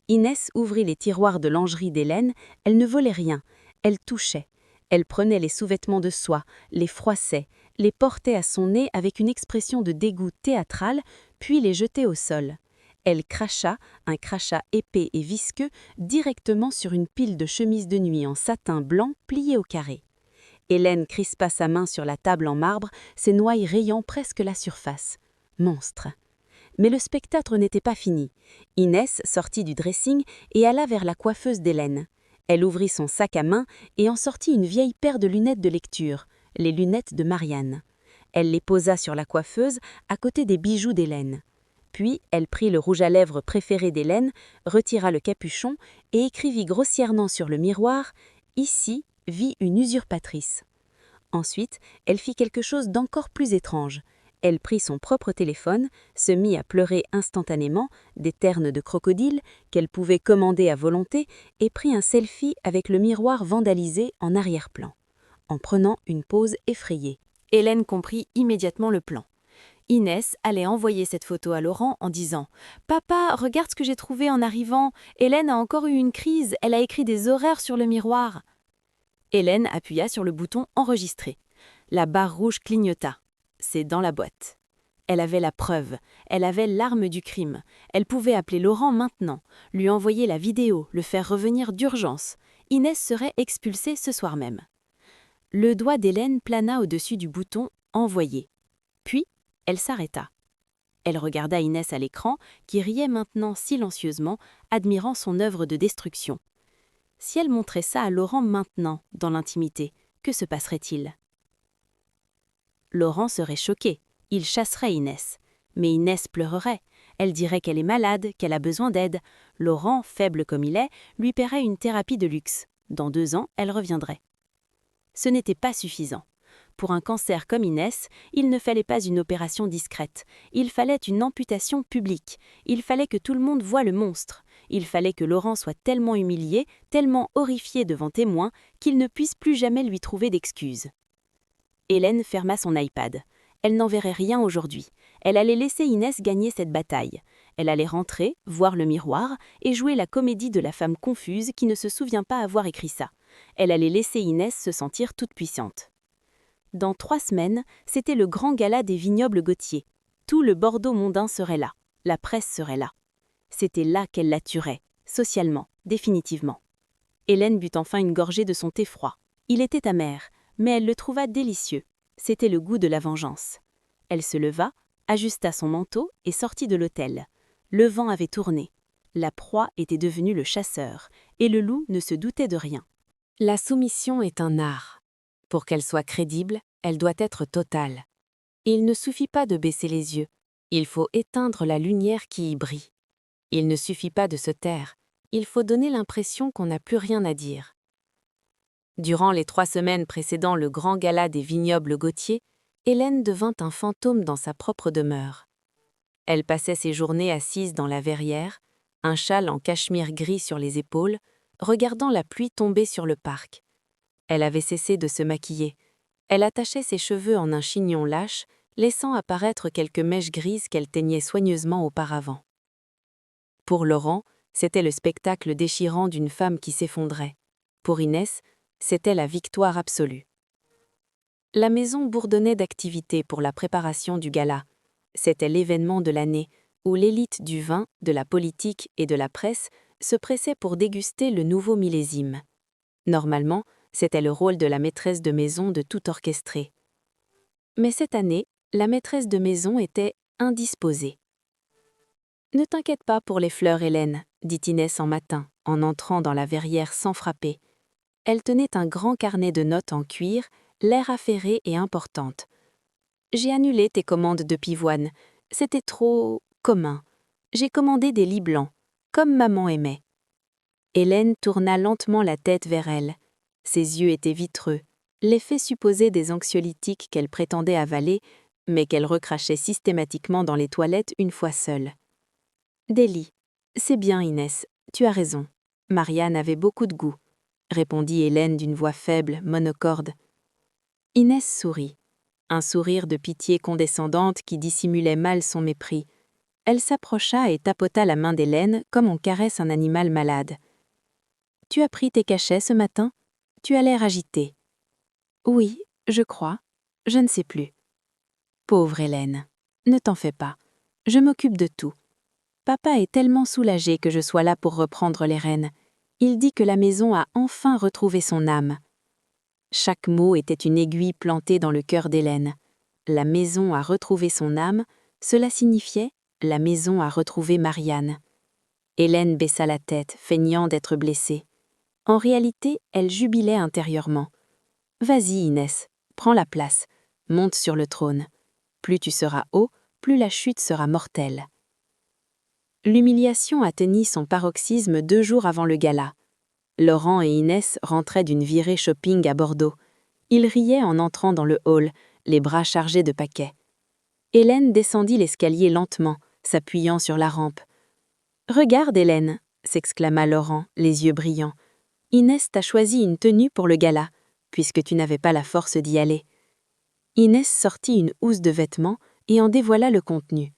Inès ouvrit les tiroirs de lingerie d'Hélène, elle ne volait rien, elle touchait. Elle prenait les sous-vêtements de soie, les froissait, les portait à son nez avec une expression de dégoût théâtral, puis les jetait au sol. Elle cracha, un crachat épais et visqueux, directement sur une pile de chemises de nuit en satin blanc pliée au carré. Hélène crispa sa main sur la table en marbre, ses nouilles rayant presque la surface. Monstre. Mais le spectacle n'était pas fini. Inès sortit du dressing et alla vers la coiffeuse d'Hélène. Elle ouvrit son sac à main et en sortit une vieille paire de lunettes de lecture, les lunettes de Marianne. Elle les posa sur la coiffeuse, à côté des bijoux d'Hélène. Puis, elle prit le rouge à lèvres préféré d'Hélène, retira le capuchon et écrivit grossièrement sur le miroir « Ici vit une usurpatrice ». Ensuite, elle fit quelque chose d'encore plus étrange. Elle prit son propre téléphone, se mit à pleurer instantanément, des ternes de crocodile qu'elle pouvait commander à volonté, et prit un selfie avec le miroir vandalisé en arrière-plan, en prenant une pose effrayée. Hélène comprit immédiatement le plan. Inès allait envoyer cette photo à Laurent en disant « Papa, regarde ce que j'ai trouvé en arrivant. Hélène a encore eu une crise, elle a écrit des horreurs sur le miroir. » Hélène appuya sur le bouton « Enregistrer ». La barre rouge clignota. C'est dans la boîte. Elle avait la preuve, elle avait l'arme du crime. Elle pouvait appeler Laurent maintenant, lui envoyer la vidéo, le faire revenir d'urgence. Inès serait expulsée ce soir même. Le doigt d'Hélène plana au-dessus du bouton « Envoyer ». Puis, elle s'arrêta. Elle regarda Inès à l'écran, qui riait maintenant silencieusement, admirant son œuvre de destruction. Si elle montrait ça à Laurent maintenant, dans l'intimité, que se passerait-il ? Laurent serait choqué, il chasserait Inès. Mais Inès pleurerait, elle dirait qu'elle est malade, qu'elle a besoin d'aide. Laurent, faible comme il est, lui paierait une thérapie de luxe. Dans 2 ans, elle reviendrait. Ce n'était pas suffisant. Pour un cancer comme Inès, il ne fallait pas une opération discrète. Il fallait une amputation publique. Il fallait que tout le monde voie le monstre. Il fallait que Laurent soit tellement humilié, tellement horrifié devant témoins, qu'il ne puisse plus jamais lui trouver d'excuses. Hélène ferma son iPad. Elle n'en verrait rien aujourd'hui. Elle allait laisser Inès gagner cette bataille. Elle allait rentrer, voir le miroir, et jouer la comédie de la femme confuse qui ne se souvient pas avoir écrit ça. Elle allait laisser Inès se sentir toute puissante. Dans 3 semaines, c'était le grand gala des vignobles Gautier. Tout le Bordeaux mondain serait là. La presse serait là. C'était là qu'elle la tuerait, socialement, définitivement. Hélène but enfin une gorgée de son thé froid. Il était amer, mais elle le trouva délicieux. C'était le goût de la vengeance. Elle se leva, ajusta son manteau et sortit de l'hôtel. Le vent avait tourné. La proie était devenue le chasseur, et le loup ne se doutait de rien. La soumission est un art. Pour qu'elle soit crédible, elle doit être totale. Il ne suffit pas de baisser les yeux, il faut éteindre la lumière qui y brille. Il ne suffit pas de se taire, il faut donner l'impression qu'on n'a plus rien à dire. Durant les 3 semaines précédant le grand gala des vignobles Gautier, Hélène devint un fantôme dans sa propre demeure. Elle passait ses journées assise dans la verrière, un châle en cachemire gris sur les épaules, regardant la pluie tomber sur le parc. Elle avait cessé de se maquiller. Elle attachait ses cheveux en un chignon lâche, laissant apparaître quelques mèches grises qu'elle teignait soigneusement auparavant. Pour Laurent, c'était le spectacle déchirant d'une femme qui s'effondrait. Pour Inès, c'était la victoire absolue. La maison bourdonnait d'activités pour la préparation du gala. C'était l'événement de l'année, où l'élite du vin, de la politique et de la presse se pressait pour déguster le nouveau millésime. Normalement, c'était le rôle de la maîtresse de maison de tout orchestrer. Mais cette année, la maîtresse de maison était indisposée. « Ne t'inquiète pas pour les fleurs, Hélène, » dit Inès en matin, en entrant dans la verrière sans frapper. Elle tenait un grand carnet de notes en cuir, l'air affairé et importante. « J'ai annulé tes commandes de pivoine. C'était trop commun. J'ai commandé des lits blancs, comme maman aimait. » Hélène tourna lentement la tête vers elle. Ses yeux étaient vitreux, l'effet supposé des anxiolytiques qu'elle prétendait avaler, mais qu'elle recrachait systématiquement dans les toilettes une fois seule. « Des lits. C'est bien, Inès, tu as raison. Marianne avait beaucoup de goût, » répondit Hélène d'une voix faible, monocorde. Inès sourit, un sourire de pitié condescendante qui dissimulait mal son mépris. Elle s'approcha et tapota la main d'Hélène comme on caresse un animal malade. « Tu as pris tes cachets ce matin ? Tu as l'air agitée. »« Oui, je crois. Je ne sais plus. » »« Pauvre Hélène, ne t'en fais pas. Je m'occupe de tout. Papa est tellement soulagé que je sois là pour reprendre les rênes. Il dit que la maison a enfin retrouvé son âme. » Chaque mot était une aiguille plantée dans le cœur d'Hélène. La maison a retrouvé son âme, cela signifiait la maison a retrouvé Marianne. Hélène baissa la tête, feignant d'être blessée. En réalité, elle jubilait intérieurement. « Vas-y, Inès, prends la place, monte sur le trône. Plus tu seras haut, plus la chute sera mortelle. » L'humiliation atteignit son paroxysme 2 jours avant le gala. Laurent et Inès rentraient d'une virée shopping à Bordeaux. Ils riaient en entrant dans le hall, les bras chargés de paquets. Hélène descendit l'escalier lentement, s'appuyant sur la rampe. « Regarde, Hélène !» s'exclama Laurent, les yeux brillants. « Inès t'a choisi une tenue pour le gala, puisque tu n'avais pas la force d'y aller. » Inès sortit une housse de vêtements et en dévoila le contenu.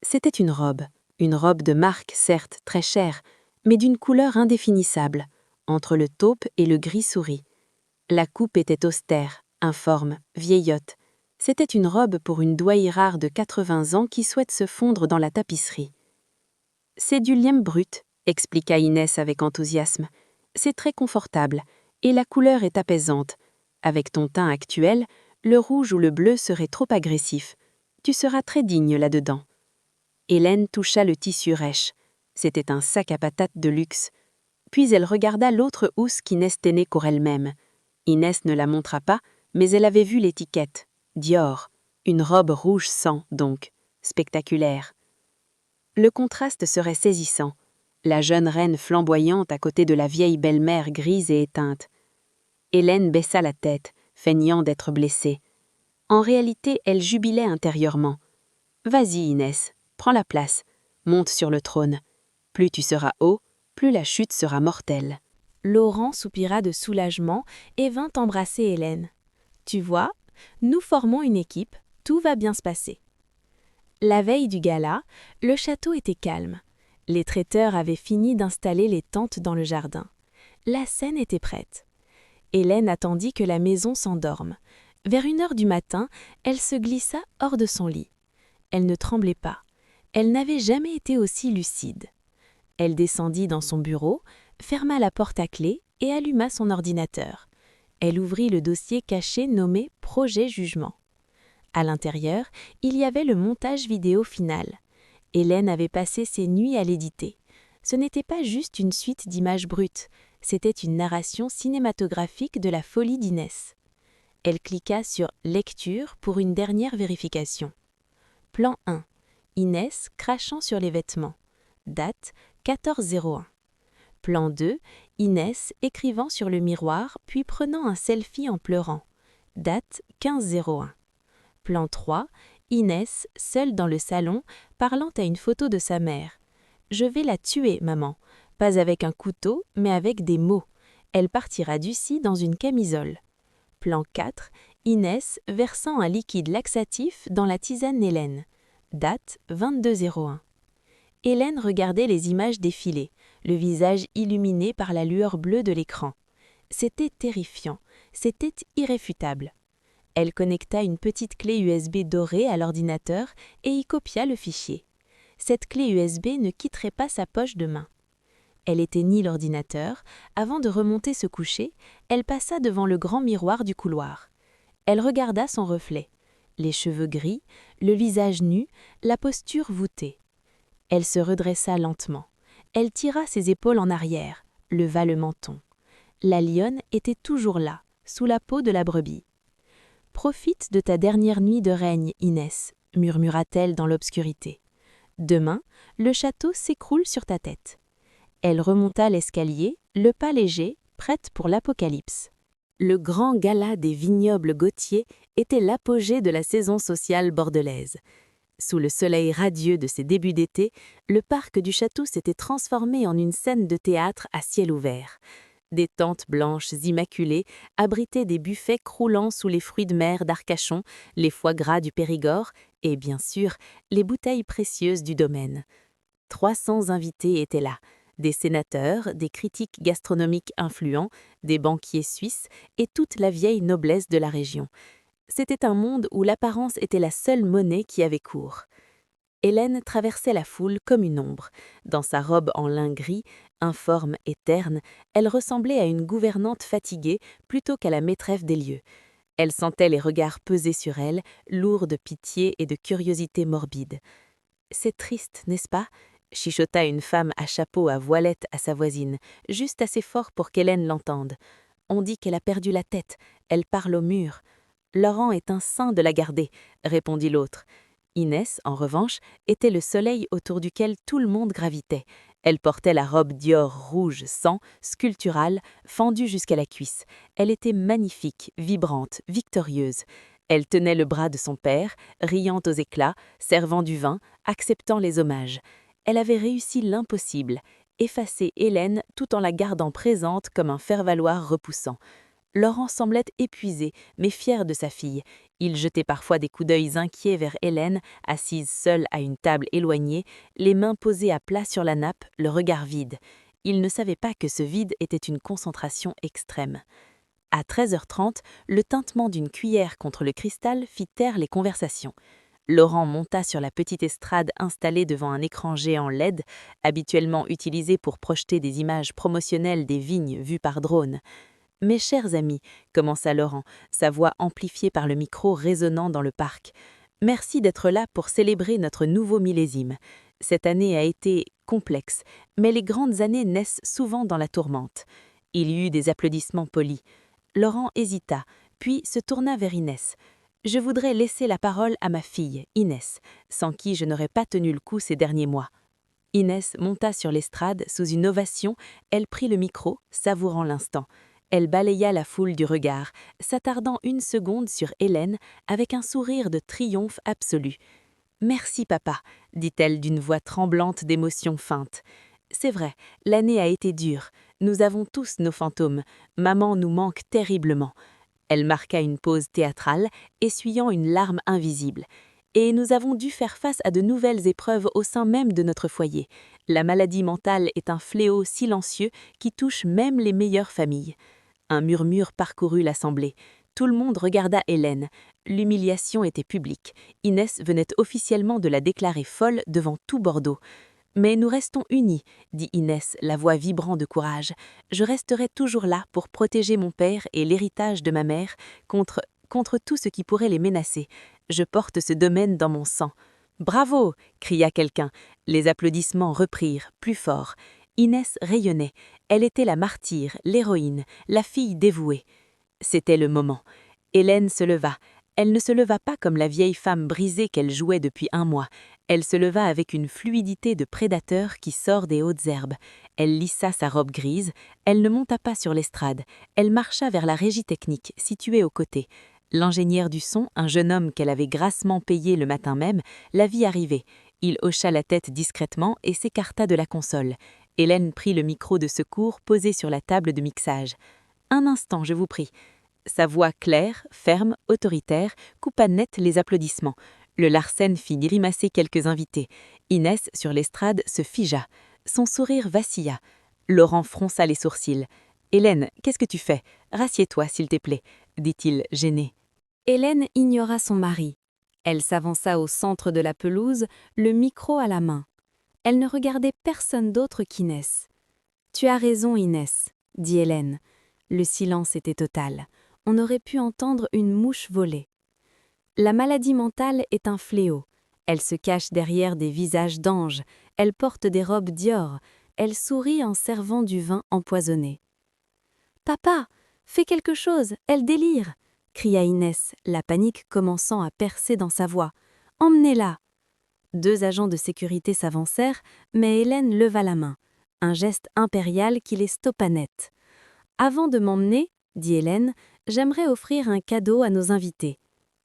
C'était une robe de marque certes très chère, mais d'une couleur indéfinissable, entre le taupe et le gris souris. La coupe était austère, informe, vieillotte. C'était une robe pour une douaille rare de 80 ans qui souhaite se fondre dans la tapisserie. « C'est du lième brut, » expliqua Inès avec enthousiasme. « C'est très confortable, et la couleur est apaisante. Avec ton teint actuel, le rouge ou le bleu serait trop agressif. Tu seras très digne là-dedans. » Hélène toucha le tissu rêche. C'était un sac à patates de luxe. Puis elle regarda l'autre housse qu'Inès tenait pour elle-même. Inès ne la montra pas, mais elle avait vu l'étiquette. Dior. Une robe rouge sang, donc. Spectaculaire. Le contraste serait saisissant. La jeune reine flamboyante à côté de la vieille belle-mère grise et éteinte. Hélène baissa la tête, feignant d'être blessée. En réalité, elle jubilait intérieurement. « Vas-y, Inès, prends la place, monte sur le trône. Plus tu seras haut, plus la chute sera mortelle. » Laurent soupira de soulagement et vint embrasser Hélène. « Tu vois, nous formons une équipe, tout va bien se passer. » La veille du gala, le château était calme. Les traiteurs avaient fini d'installer les tentes dans le jardin. La scène était prête. Hélène attendit que la maison s'endorme. Vers 1 heure du matin, elle se glissa hors de son lit. Elle ne tremblait pas. Elle n'avait jamais été aussi lucide. Elle descendit dans son bureau, ferma la porte à clé et alluma son ordinateur. Elle ouvrit le dossier caché nommé « Projet Jugement ». À l'intérieur, il y avait le montage vidéo final. Hélène avait passé ses nuits à l'éditer. Ce n'était pas juste une suite d'images brutes, c'était une narration cinématographique de la folie d'Inès. Elle cliqua sur « Lecture » pour une dernière vérification. Plan 1. Inès crachant sur les vêtements. Date 14-01. Plan 2. Inès écrivant sur le miroir puis prenant un selfie en pleurant. Date 15-01. Plan 3. Inès, seule dans le salon, parlant à une photo de sa mère. « Je vais la tuer, maman. Pas avec un couteau, mais avec des mots. Elle partira d'ici dans une camisole. » Plan 4. Inès versant un liquide laxatif dans la tisane Hélène. Date 22-01. Hélène regardait les images défiler, le visage illuminé par la lueur bleue de l'écran. C'était terrifiant, c'était irréfutable. Elle connecta une petite clé USB dorée à l'ordinateur et y copia le fichier. Cette clé USB ne quitterait pas sa poche de main. Elle éteignit l'ordinateur. Avant de remonter se coucher, elle passa devant le grand miroir du couloir. Elle regarda son reflet. Les cheveux gris, le visage nu, la posture voûtée. Elle se redressa lentement. Elle tira ses épaules en arrière, leva le menton. La lionne était toujours là, sous la peau de la brebis. « Profite de ta dernière nuit de règne, Inès, murmura-t-elle dans l'obscurité. Demain, le château s'écroule sur ta tête. Elle remonta l'escalier, le pas léger, prête pour l'apocalypse. Le grand gala des vignobles Gautier était l'apogée de la saison sociale bordelaise. Sous le soleil radieux de ces débuts d'été, le parc du château s'était transformé en une scène de théâtre à ciel ouvert. Des tentes blanches immaculées abritaient des buffets croulant sous les fruits de mer d'Arcachon, les foie gras du Périgord et, bien sûr, les bouteilles précieuses du domaine. 300 invités étaient là, des sénateurs, des critiques gastronomiques influents, des banquiers suisses et toute la vieille noblesse de la région. C'était un monde où l'apparence était la seule monnaie qui avait cours. Hélène traversait la foule comme une ombre. Dans sa robe en lin gris, informe et terne, elle ressemblait à une gouvernante fatiguée plutôt qu'à la maîtresse des lieux. Elle sentait les regards peser sur elle, lourds de pitié et de curiosité morbide. « C'est triste, n'est-ce pas ?» chuchota une femme à chapeau à voilette à sa voisine, juste assez fort pour qu'Hélène l'entende. « On dit qu'elle a perdu la tête, elle parle au mur. »« Laurent est un saint de la garder, » répondit l'autre. Inès, en revanche, était le soleil autour duquel tout le monde gravitait. Elle portait la robe Dior rouge sang, sculpturale, fendue jusqu'à la cuisse. Elle était magnifique, vibrante, victorieuse. Elle tenait le bras de son père, riant aux éclats, servant du vin, acceptant les hommages. Elle avait réussi l'impossible, effacer Hélène tout en la gardant présente comme un faire-valoir repoussant. Laurent semblait épuisé, mais fier de sa fille. Il jetait parfois des coups d'œil inquiets vers Hélène, assise seule à une table éloignée, les mains posées à plat sur la nappe, le regard vide. Il ne savait pas que ce vide était une concentration extrême. À 13h30, le tintement d'une cuillère contre le cristal fit taire les conversations. Laurent monta sur la petite estrade installée devant un écran géant LED, habituellement utilisé pour projeter des images promotionnelles des vignes vues par drone. « Mes chers amis, » commença Laurent, sa voix amplifiée par le micro résonnant dans le parc. « Merci d'être là pour célébrer notre nouveau millésime. Cette année a été complexe, mais les grandes années naissent souvent dans la tourmente. » Il y eut des applaudissements polis. Laurent hésita, puis se tourna vers Inès. « Je voudrais laisser la parole à ma fille, Inès, sans qui je n'aurais pas tenu le coup ces derniers mois. » Inès monta sur l'estrade sous une ovation, elle prit le micro, savourant l'instant. Elle balaya la foule du regard, s'attardant 1 seconde sur Hélène avec un sourire de triomphe absolu. « Merci papa », dit-elle d'une voix tremblante d'émotion feinte. « C'est vrai, l'année a été dure. Nous avons tous nos fantômes. Maman nous manque terriblement. » Elle marqua une pause théâtrale, essuyant une larme invisible. Et nous avons dû faire face à de nouvelles épreuves au sein même de notre foyer. La maladie mentale est un fléau silencieux qui touche même les meilleures familles. Un murmure parcourut l'assemblée. Tout le monde regarda Hélène. L'humiliation était publique. Inès venait officiellement de la déclarer folle devant tout Bordeaux. « Mais nous restons unis », dit Inès, la voix vibrant de courage. « Je resterai toujours là pour protéger mon père et l'héritage de ma mère contre tout ce qui pourrait les menacer. Je porte ce domaine dans mon sang. »« Bravo !» cria quelqu'un. Les applaudissements reprirent, plus fort. Inès rayonnait. Elle était la martyre, l'héroïne, la fille dévouée. C'était le moment. Hélène se leva. Elle ne se leva pas comme la vieille femme brisée qu'elle jouait depuis un mois. Elle se leva avec une fluidité de prédateur qui sort des hautes herbes. Elle lissa sa robe grise. Elle ne monta pas sur l'estrade. Elle marcha vers la régie technique, située aux côtés. L'ingénieur du son, un jeune homme qu'elle avait grassement payé le matin même, la vit arriver. Il hocha la tête discrètement et s'écarta de la console. Hélène prit le micro de secours posé sur la table de mixage. « Un instant, je vous prie. » Sa voix claire, ferme, autoritaire, coupa net les applaudissements. Le Larsen fit grimacer quelques invités. Inès, sur l'estrade, se figea. Son sourire vacilla. Laurent fronça les sourcils. « Hélène, qu'est-ce que tu fais? Rassieds-toi, s'il te plaît, » dit-il, gêné. Hélène ignora son mari. Elle s'avança au centre de la pelouse, le micro à la main. Elle ne regardait personne d'autre qu'Inès. « Tu as raison, Inès, » dit Hélène. Le silence était total. On aurait pu entendre une mouche voler. La maladie mentale est un fléau. Elle se cache derrière des visages d'anges. Elle porte des robes Dior. Elle sourit en servant du vin empoisonné. « Papa, fais quelque chose, elle délire !» cria Inès, la panique commençant à percer dans sa voix. « Emmenez-la !» 2 agents de sécurité s'avancèrent, mais Hélène leva la main. Un geste impérial qui les stoppa net. « Avant de m'emmener, » dit Hélène, « j'aimerais offrir un cadeau à nos invités.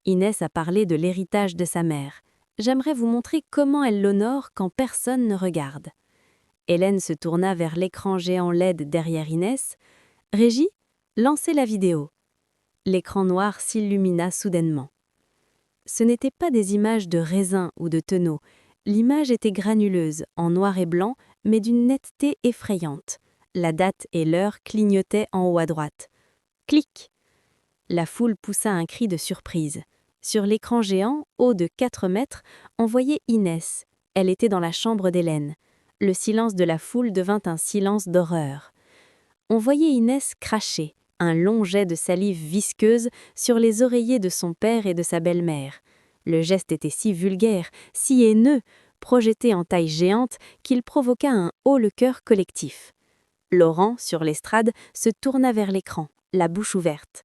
Inès a parlé de l'héritage de sa mère. J'aimerais vous montrer comment elle l'honore quand personne ne regarde. » Hélène se tourna vers l'écran géant LED derrière Inès. « Régie, lancez la vidéo. » L'écran noir s'illumina soudainement. Ce n'étaient pas des images de raisins ou de tonneaux. L'image était granuleuse, en noir et blanc, mais d'une netteté effrayante. La date et l'heure clignotaient en haut à droite. Clic! La foule poussa un cri de surprise. Sur l'écran géant, haut de 4 mètres, on voyait Inès. Elle était dans la chambre d'Hélène. Le silence de la foule devint un silence d'horreur. On voyait Inès cracher, un long jet de salive visqueuse sur les oreillers de son père et de sa belle-mère. Le geste était si vulgaire, si haineux, projeté en taille géante, qu'il provoqua un haut-le-cœur collectif. Laurent, sur l'estrade, se tourna vers l'écran, la bouche ouverte.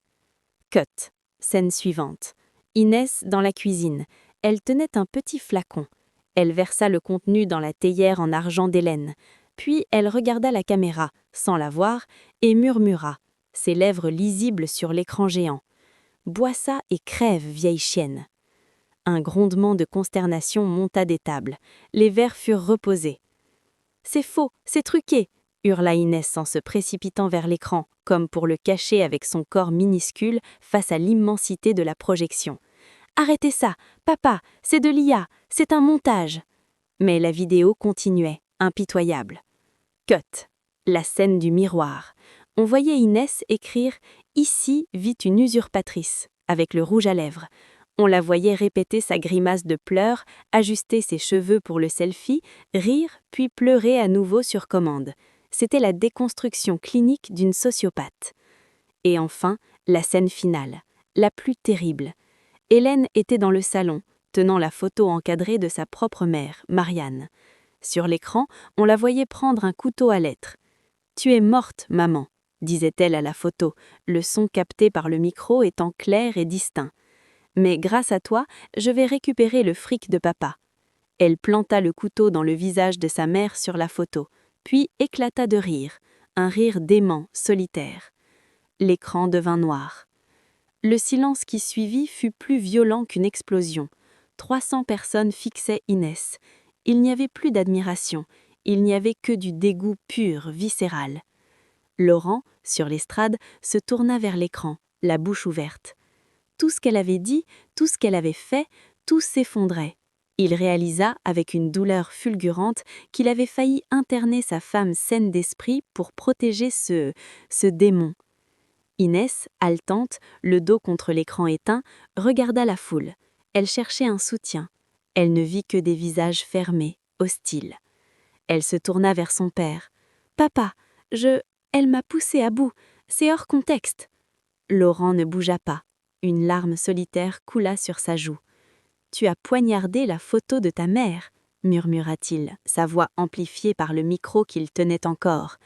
Cut. Scène suivante. Inès dans la cuisine. Elle tenait un petit flacon. Elle versa le contenu dans la théière en argent d'Hélène. Puis elle regarda la caméra, sans la voir, et murmura, ses lèvres lisibles sur l'écran géant. « Bois ça et crève, vieille chienne !» Un grondement de consternation monta des tables. Les verres furent reposés. « C'est faux, c'est truqué !» hurla Inès en se précipitant vers l'écran, comme pour le cacher avec son corps minuscule face à l'immensité de la projection. « Arrêtez ça, papa, c'est de l'IA, c'est un montage !» Mais la vidéo continuait, impitoyable. Cut. La scène du miroir. On voyait Inès écrire « Ici vit une usurpatrice » avec le rouge à lèvres. On la voyait répéter sa grimace de pleurs, ajuster ses cheveux pour le selfie, rire, puis pleurer à nouveau sur commande. C'était la déconstruction clinique d'une sociopathe. Et enfin, la scène finale, la plus terrible. Hélène était dans le salon, tenant la photo encadrée de sa propre mère, Marianne. Sur l'écran, on la voyait prendre un couteau à lettres. « Tu es morte, maman », disait-elle à la photo, le son capté par le micro étant clair et distinct. « Mais grâce à toi, je vais récupérer le fric de papa. » Elle planta le couteau dans le visage de sa mère sur la photo, puis éclata de rire, un rire dément, solitaire. L'écran devint noir. Le silence qui suivit fut plus violent qu'une explosion. 300 personnes fixaient Inès. Il n'y avait plus d'admiration, il n'y avait que du dégoût pur, viscéral. Laurent, sur l'estrade, se tourna vers l'écran, la bouche ouverte. Tout ce qu'elle avait dit, tout ce qu'elle avait fait, tout s'effondrait. Il réalisa, avec une douleur fulgurante, qu'il avait failli interner sa femme saine d'esprit pour protéger ce démon. Inès, haletante, le dos contre l'écran éteint, regarda la foule. Elle cherchait un soutien. Elle ne vit que des visages fermés, hostiles. Elle se tourna vers son père. « Papa, elle m'a poussée à bout. C'est hors contexte. » Laurent ne bougea pas. Une larme solitaire coula sur sa joue. « Tu as poignardé la photo de ta mère, » murmura-t-il, sa voix amplifiée par le micro qu'il tenait encore.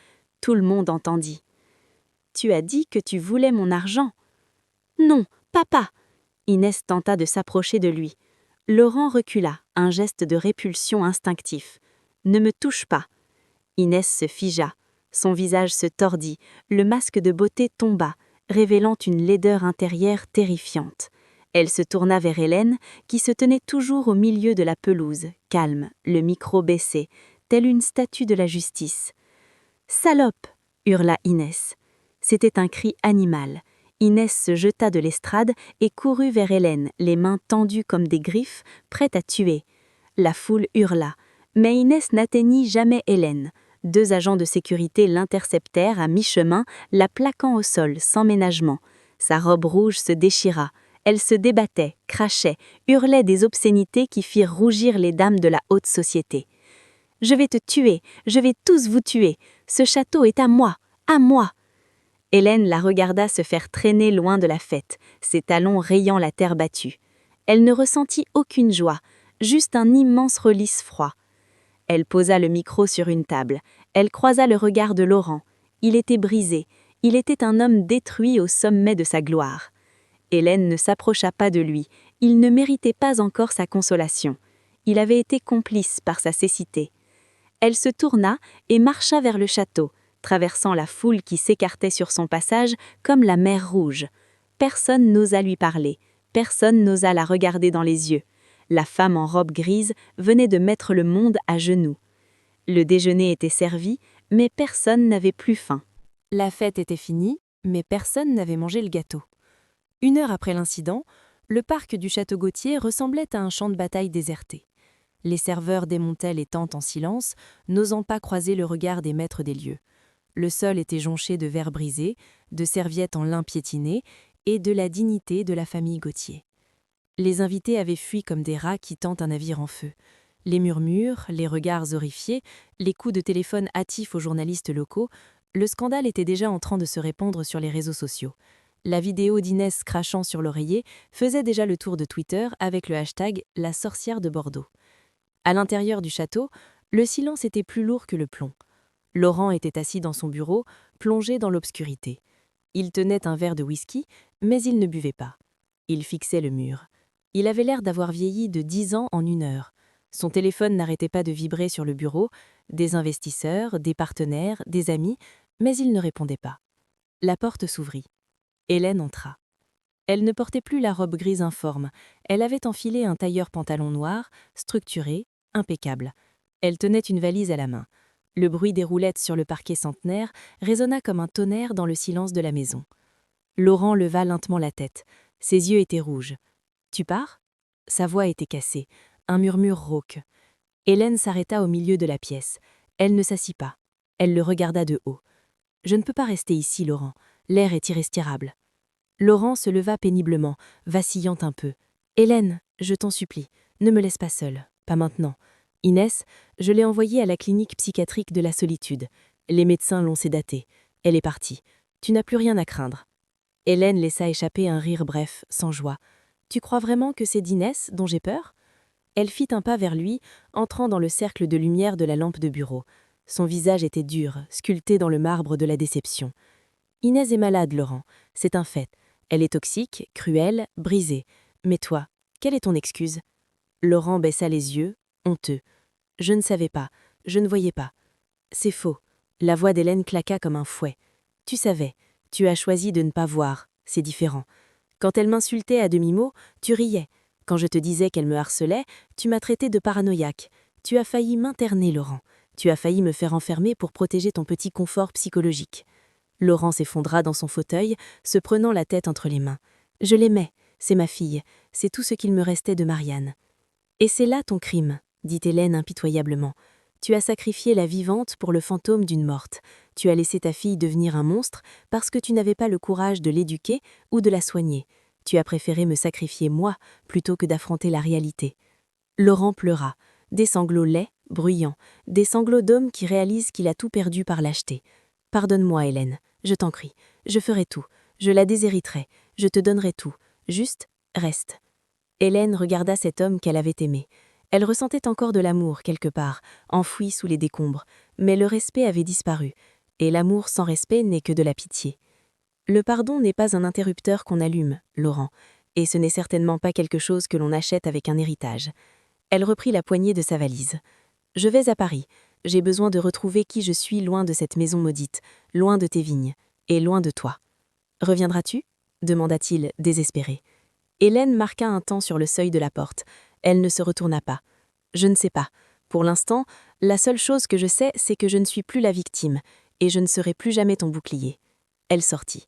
Tout le monde entendit. « Tu as dit que tu voulais mon argent. »« Non, papa !» Inès tenta de s'approcher de lui. Laurent recula, un geste de répulsion instinctif. « Ne me touche pas !» Inès se figea. Son visage se tordit, le masque de beauté tomba, révélant une laideur intérieure terrifiante. Elle se tourna vers Hélène, qui se tenait toujours au milieu de la pelouse, calme, le micro baissé, telle une statue de la justice. « Salope !» hurla Inès. C'était un cri animal. Inès se jeta de l'estrade et courut vers Hélène, les mains tendues comme des griffes, prête à tuer. La foule hurla, mais Inès n'atteignit jamais Hélène. 2 agents de sécurité l'interceptèrent à mi-chemin, la plaquant au sol sans ménagement. Sa robe rouge se déchira. Elle se débattait, crachait, hurlait des obscénités qui firent rougir les dames de la haute société. « Je vais te tuer, je vais tous vous tuer. Ce château est à moi, à moi !» Hélène la regarda se faire traîner loin de la fête, ses talons rayant la terre battue. Elle ne ressentit aucune joie, juste un immense relis froid. Elle posa le micro sur une table. Elle croisa le regard de Laurent. Il était brisé. Il était un homme détruit au sommet de sa gloire. Hélène ne s'approcha pas de lui. Il ne méritait pas encore sa consolation. Il avait été complice par sa cécité. Elle se tourna et marcha vers le château, traversant la foule qui s'écartait sur son passage comme la mer Rouge. Personne n'osa lui parler. Personne n'osa la regarder dans les yeux. La femme en robe grise venait de mettre le monde à genoux. Le déjeuner était servi, mais personne n'avait plus faim. La fête était finie, mais personne n'avait mangé le gâteau. 1 heure après l'incident, le parc du château Gauthier ressemblait à un champ de bataille déserté. Les serveurs démontaient les tentes en silence, n'osant pas croiser le regard des maîtres des lieux. Le sol était jonché de verres brisés, de serviettes en lin piétiné et de la dignité de la famille Gauthier. Les invités avaient fui comme des rats qui tentent un navire en feu. Les murmures, les regards horrifiés, les coups de téléphone hâtifs aux journalistes locaux, le scandale était déjà en train de se répandre sur les réseaux sociaux. La vidéo d'Inès crachant sur l'oreiller faisait déjà le tour de Twitter avec le hashtag « La sorcière de Bordeaux ». À l'intérieur du château, le silence était plus lourd que le plomb. Laurent était assis dans son bureau, plongé dans l'obscurité. Il tenait un verre de whisky, mais il ne buvait pas. Il fixait le mur. Il avait l'air d'avoir vieilli de 10 ans en 1 heure. Son téléphone n'arrêtait pas de vibrer sur le bureau, des investisseurs, des partenaires, des amis, mais il ne répondait pas. La porte s'ouvrit. Hélène entra. Elle ne portait plus la robe grise informe, elle avait enfilé un tailleur-pantalon noir, structuré, impeccable. Elle tenait une valise à la main. Le bruit des roulettes sur le parquet centenaire résonna comme un tonnerre dans le silence de la maison. Laurent leva lentement la tête. Ses yeux étaient rouges. « Tu pars ?» Sa voix était cassée, un murmure rauque. Hélène s'arrêta au milieu de la pièce. Elle ne s'assit pas. Elle le regarda de haut. « Je ne peux pas rester ici, Laurent. L'air est irrespirable. » Laurent se leva péniblement, vacillant un peu. « Hélène, je t'en supplie, ne me laisse pas seule. Pas maintenant. Inès, je l'ai envoyée à la clinique psychiatrique de la solitude. Les médecins l'ont sédatée. Elle est partie. Tu n'as plus rien à craindre. » Hélène laissa échapper un rire bref, sans joie. « Tu crois vraiment que c'est d'Inès dont j'ai peur ?» Elle fit un pas vers lui, entrant dans le cercle de lumière de la lampe de bureau. Son visage était dur, sculpté dans le marbre de la déception. « Inès est malade, Laurent. C'est un fait. Elle est toxique, cruelle, brisée. Mais toi, quelle est ton excuse ?» Laurent baissa les yeux, honteux. « Je ne savais pas, je ne voyais pas. » « C'est faux. » La voix d'Hélène claqua comme un fouet. « Tu savais. Tu as choisi de ne pas voir. C'est différent. Quand elle m'insultait à demi-mot, tu riais. Quand je te disais qu'elle me harcelait, tu m'as traité de paranoïaque. Tu as failli m'interner, Laurent. Tu as failli me faire enfermer pour protéger ton petit confort psychologique. » Laurent s'effondra dans son fauteuil, se prenant la tête entre les mains. « Je l'aimais. C'est ma fille, c'est tout ce qu'il me restait de Marianne. Et c'est là ton crime, dit Hélène impitoyablement. Tu as sacrifié la vivante pour le fantôme d'une morte. Tu as laissé ta fille devenir un monstre parce que tu n'avais pas le courage de l'éduquer ou de la soigner. Tu as préféré me sacrifier moi plutôt que d'affronter la réalité. Laurent pleura, des sanglots laids, bruyants, des sanglots d'homme qui réalise qu'il a tout perdu par lâcheté. Pardonne-moi, Hélène, je t'en prie, je ferai tout, je la déshériterai, je te donnerai tout, juste, reste. Hélène regarda cet homme qu'elle avait aimé. Elle ressentait encore de l'amour quelque part, enfoui sous les décombres, mais le respect avait disparu, et l'amour sans respect n'est que de la pitié. Le pardon n'est pas un interrupteur qu'on allume, Laurent, et ce n'est certainement pas quelque chose que l'on achète avec un héritage. Elle reprit la poignée de sa valise. « Je vais à Paris. J'ai besoin de retrouver qui je suis loin de cette maison maudite, loin de tes vignes, et loin de toi. Reviendras-tu » demanda-t-il, désespéré. Hélène marqua un temps sur le seuil de la porte. Elle ne se retourna pas. « Je ne sais pas. Pour l'instant, la seule chose que je sais, c'est que je ne suis plus la victime, et je ne serai plus jamais ton bouclier. » Elle sortit.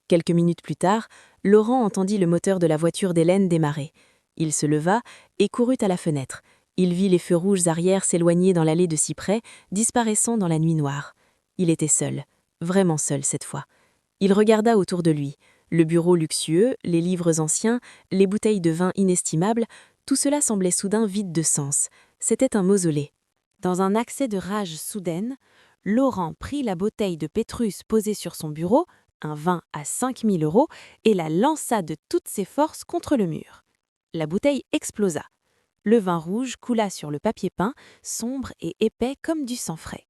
Quelques minutes plus tard, Laurent entendit le moteur de la voiture d'Hélène démarrer. Il se leva et courut à la fenêtre. Il vit les feux rouges arrière s'éloigner dans l'allée de cyprès, disparaissant dans la nuit noire. Il était seul, vraiment seul cette fois. Il regarda autour de lui. Le bureau luxueux, les livres anciens, les bouteilles de vin inestimables, tout cela semblait soudain vide de sens. C'était un mausolée. Dans un accès de rage soudaine, Laurent prit la bouteille de Pétrus posée sur son bureau, un vin à 5 000 €, et la lança de toutes ses forces contre le mur. La bouteille explosa. Le vin rouge coula sur le papier peint, sombre et épais comme du sang frais.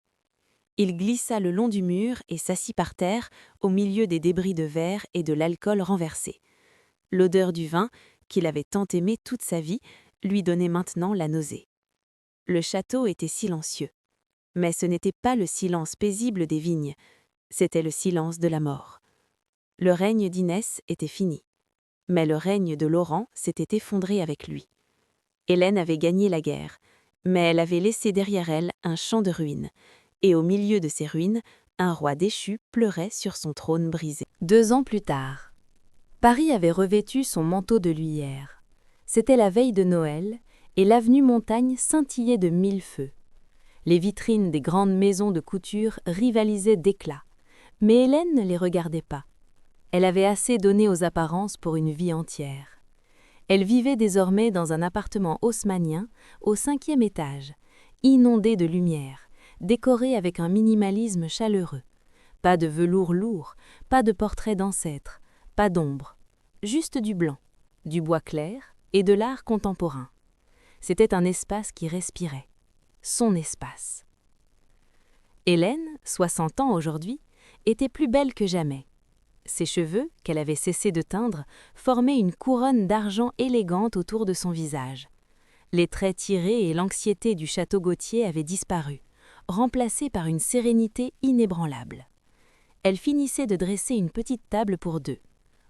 Il glissa le long du mur et s'assit par terre, au milieu des débris de verre et de l'alcool renversé. L'odeur du vin, qu'il avait tant aimé toute sa vie, lui donnait maintenant la nausée. Le château était silencieux. Mais ce n'était pas le silence paisible des vignes, c'était le silence de la mort. Le règne d'Inès était fini. Mais le règne de Laurent s'était effondré avec lui. Hélène avait gagné la guerre, mais elle avait laissé derrière elle un champ de ruines, et au milieu de ces ruines, un roi déchu pleurait sur son trône brisé. 2 ans plus tard, Paris avait revêtu son manteau de luyère. C'était la veille de Noël, et l'avenue Montaigne scintillait de 1000 feux. Les vitrines des grandes maisons de couture rivalisaient d'éclat, mais Hélène ne les regardait pas. Elle avait assez donné aux apparences pour une vie entière. Elle vivait désormais dans un appartement haussmannien au 5e étage, inondé de lumière, décoré avec un minimalisme chaleureux. Pas de velours lourd, pas de portraits d'ancêtres, pas d'ombre, juste du blanc, du bois clair et de l'art contemporain. C'était un espace qui respirait, son espace. Hélène, 60 ans aujourd'hui, était plus belle que jamais. Ses cheveux, qu'elle avait cessé de teindre, formaient une couronne d'argent élégante autour de son visage. Les traits tirés et l'anxiété du château Gautier avaient disparu, remplacés par une sérénité inébranlable. Elle finissait de dresser une petite table pour deux.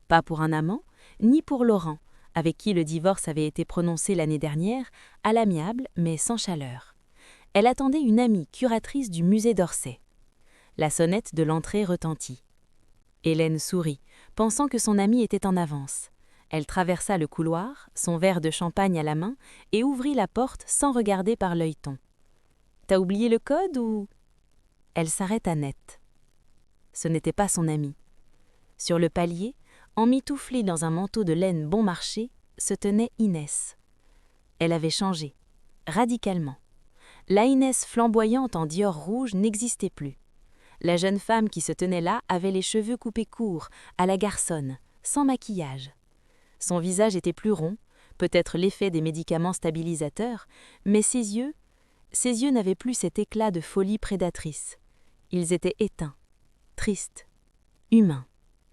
Pas pour un amant, ni pour Laurent, avec qui le divorce avait été prononcé l'année dernière, à l'amiable mais sans chaleur. Elle attendait une amie curatrice du musée d'Orsay. La sonnette de l'entrée retentit. Hélène sourit, pensant que son amie était en avance. Elle traversa le couloir, son verre de champagne à la main, et ouvrit la porte sans regarder par l'œilleton. « T'as oublié le code ou… » Elle s'arrêta net. Ce n'était pas son amie. Sur le palier, emmitouflée dans un manteau de laine bon marché, se tenait Inès. Elle avait changé, radicalement. La Inès flamboyante en dior rouge n'existait plus. La jeune femme qui se tenait là avait les cheveux coupés courts, à la garçonne, sans maquillage. Son visage était plus rond, peut-être l'effet des médicaments stabilisateurs, mais ses yeux n'avaient plus cet éclat de folie prédatrice. Ils étaient éteints, tristes, humains.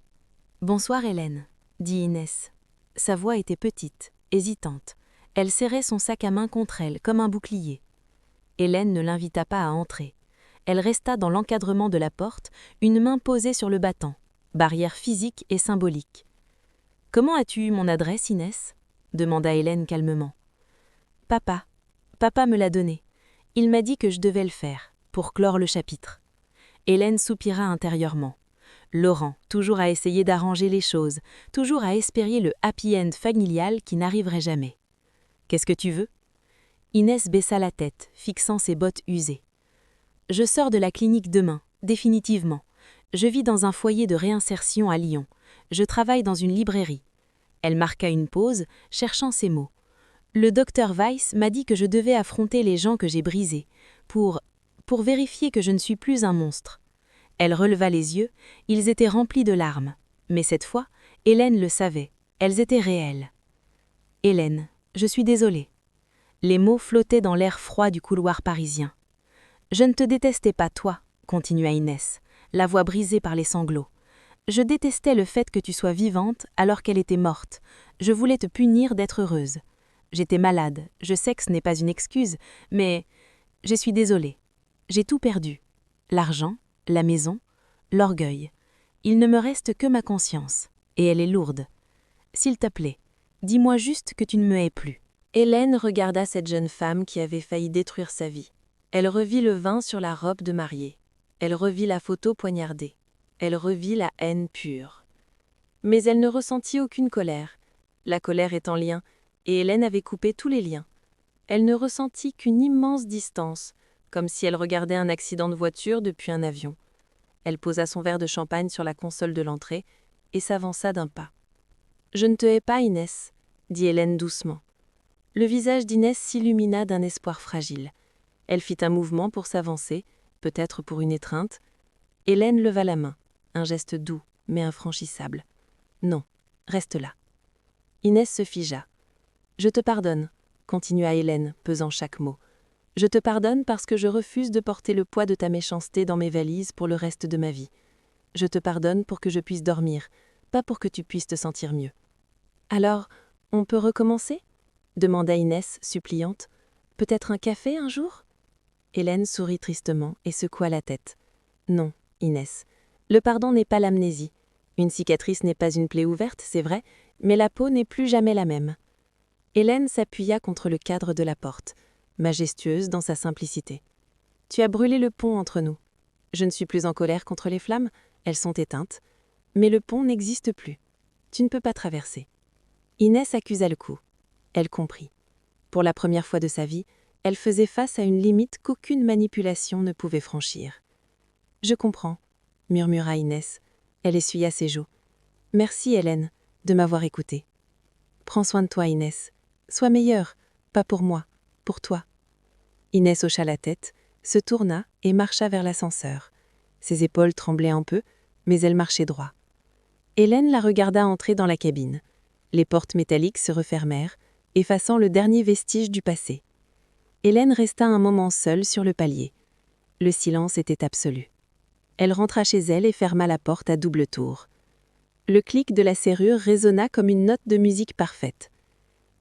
« Bonsoir Hélène, » dit Inès. Sa voix était petite, hésitante. Elle serrait son sac à main contre elle, comme un bouclier. Hélène ne l'invita pas à entrer. Elle resta dans l'encadrement de la porte, une main posée sur le battant, barrière physique et symbolique. « Comment as-tu eu mon adresse, Inès ?» demanda Hélène calmement. « Papa me l'a donné. Il m'a dit que je devais le faire, pour clore le chapitre. » Hélène soupira intérieurement. Laurent, toujours à essayer d'arranger les choses, toujours à espérer le happy end familial qui n'arriverait jamais. « Qu'est-ce que tu veux ?» Inès baissa la tête, fixant ses bottes usées. « Je sors de la clinique demain, définitivement. Je vis dans un foyer de réinsertion à Lyon. Je travaille dans une librairie. » Elle marqua une pause, cherchant ses mots. « Le docteur Weiss m'a dit que je devais affronter les gens que j'ai brisés, pour vérifier que je ne suis plus un monstre. » Elle releva les yeux, ils étaient remplis de larmes. Mais cette fois, Hélène le savait, elles étaient réelles. « Hélène, je suis désolée. » Les mots flottaient dans l'air froid du couloir parisien. « Je ne te détestais pas, toi, » continua Inès, la voix brisée par les sanglots. « Je détestais le fait que tu sois vivante alors qu'elle était morte. Je voulais te punir d'être heureuse. J'étais malade, je sais que ce n'est pas une excuse, mais je suis désolée. J'ai tout perdu. L'argent, la maison, l'orgueil. Il ne me reste que ma conscience, et elle est lourde. S'il te plaît, dis-moi juste que tu ne me hais plus. » Hélène regarda cette jeune femme qui avait failli détruire sa vie. Elle revit le vin sur la robe de mariée. Elle revit la photo poignardée. Elle revit la haine pure. Mais elle ne ressentit aucune colère. La colère est en lien, et Hélène avait coupé tous les liens. Elle ne ressentit qu'une immense distance, comme si elle regardait un accident de voiture depuis un avion. Elle posa son verre de champagne sur la console de l'entrée et s'avança d'un pas. « Je ne te hais pas, Inès, » dit Hélène doucement. Le visage d'Inès s'illumina d'un espoir fragile. Elle fit un mouvement pour s'avancer, peut-être pour une étreinte. Hélène leva la main, un geste doux, mais infranchissable. « Non, reste là. » Inès se figea. « Je te pardonne, » continua Hélène, pesant chaque mot. « Je te pardonne parce que je refuse de porter le poids de ta méchanceté dans mes valises pour le reste de ma vie. Je te pardonne pour que je puisse dormir, pas pour que tu puisses te sentir mieux. »« Alors, on peut recommencer ?» demanda Inès, suppliante. « Peut-être un café un jour ?» Hélène sourit tristement et secoua la tête. « Non, Inès, le pardon n'est pas l'amnésie. Une cicatrice n'est pas une plaie ouverte, c'est vrai, mais la peau n'est plus jamais la même. » Hélène s'appuya contre le cadre de la porte, majestueuse dans sa simplicité. « Tu as brûlé le pont entre nous. Je ne suis plus en colère contre les flammes, elles sont éteintes. Mais le pont n'existe plus. Tu ne peux pas traverser. » Inès accusa le coup. Elle comprit. Pour la première fois de sa vie, elle faisait face à une limite qu'aucune manipulation ne pouvait franchir. « Je comprends, » murmura Inès. Elle essuya ses joues. « Merci, Hélène, de m'avoir écoutée. Prends soin de toi, Inès. Sois meilleure, pas pour moi, pour toi. » Inès hocha la tête, se tourna et marcha vers l'ascenseur. Ses épaules tremblaient un peu, mais elle marchait droit. Hélène la regarda entrer dans la cabine. Les portes métalliques se refermèrent, effaçant le dernier vestige du passé. Hélène resta un moment seule sur le palier. Le silence était absolu. Elle rentra chez elle et ferma la porte à double tour. Le clic de la serrure résonna comme une note de musique parfaite.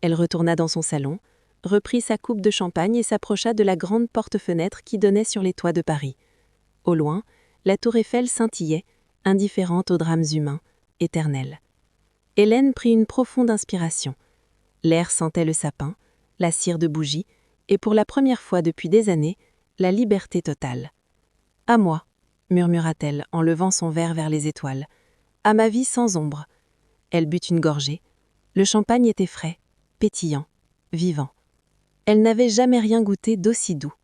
Elle retourna dans son salon, reprit sa coupe de champagne et s'approcha de la grande porte-fenêtre qui donnait sur les toits de Paris. Au loin, la tour Eiffel scintillait, indifférente aux drames humains, éternels. Hélène prit une profonde inspiration. L'air sentait le sapin, la cire de bougie, et pour la première fois depuis des années, la liberté totale. « À moi », murmura-t-elle en levant son verre vers les étoiles. « À ma vie sans ombre. » Elle but une gorgée. Le champagne était frais, pétillant, vivant. Elle n'avait jamais rien goûté d'aussi doux.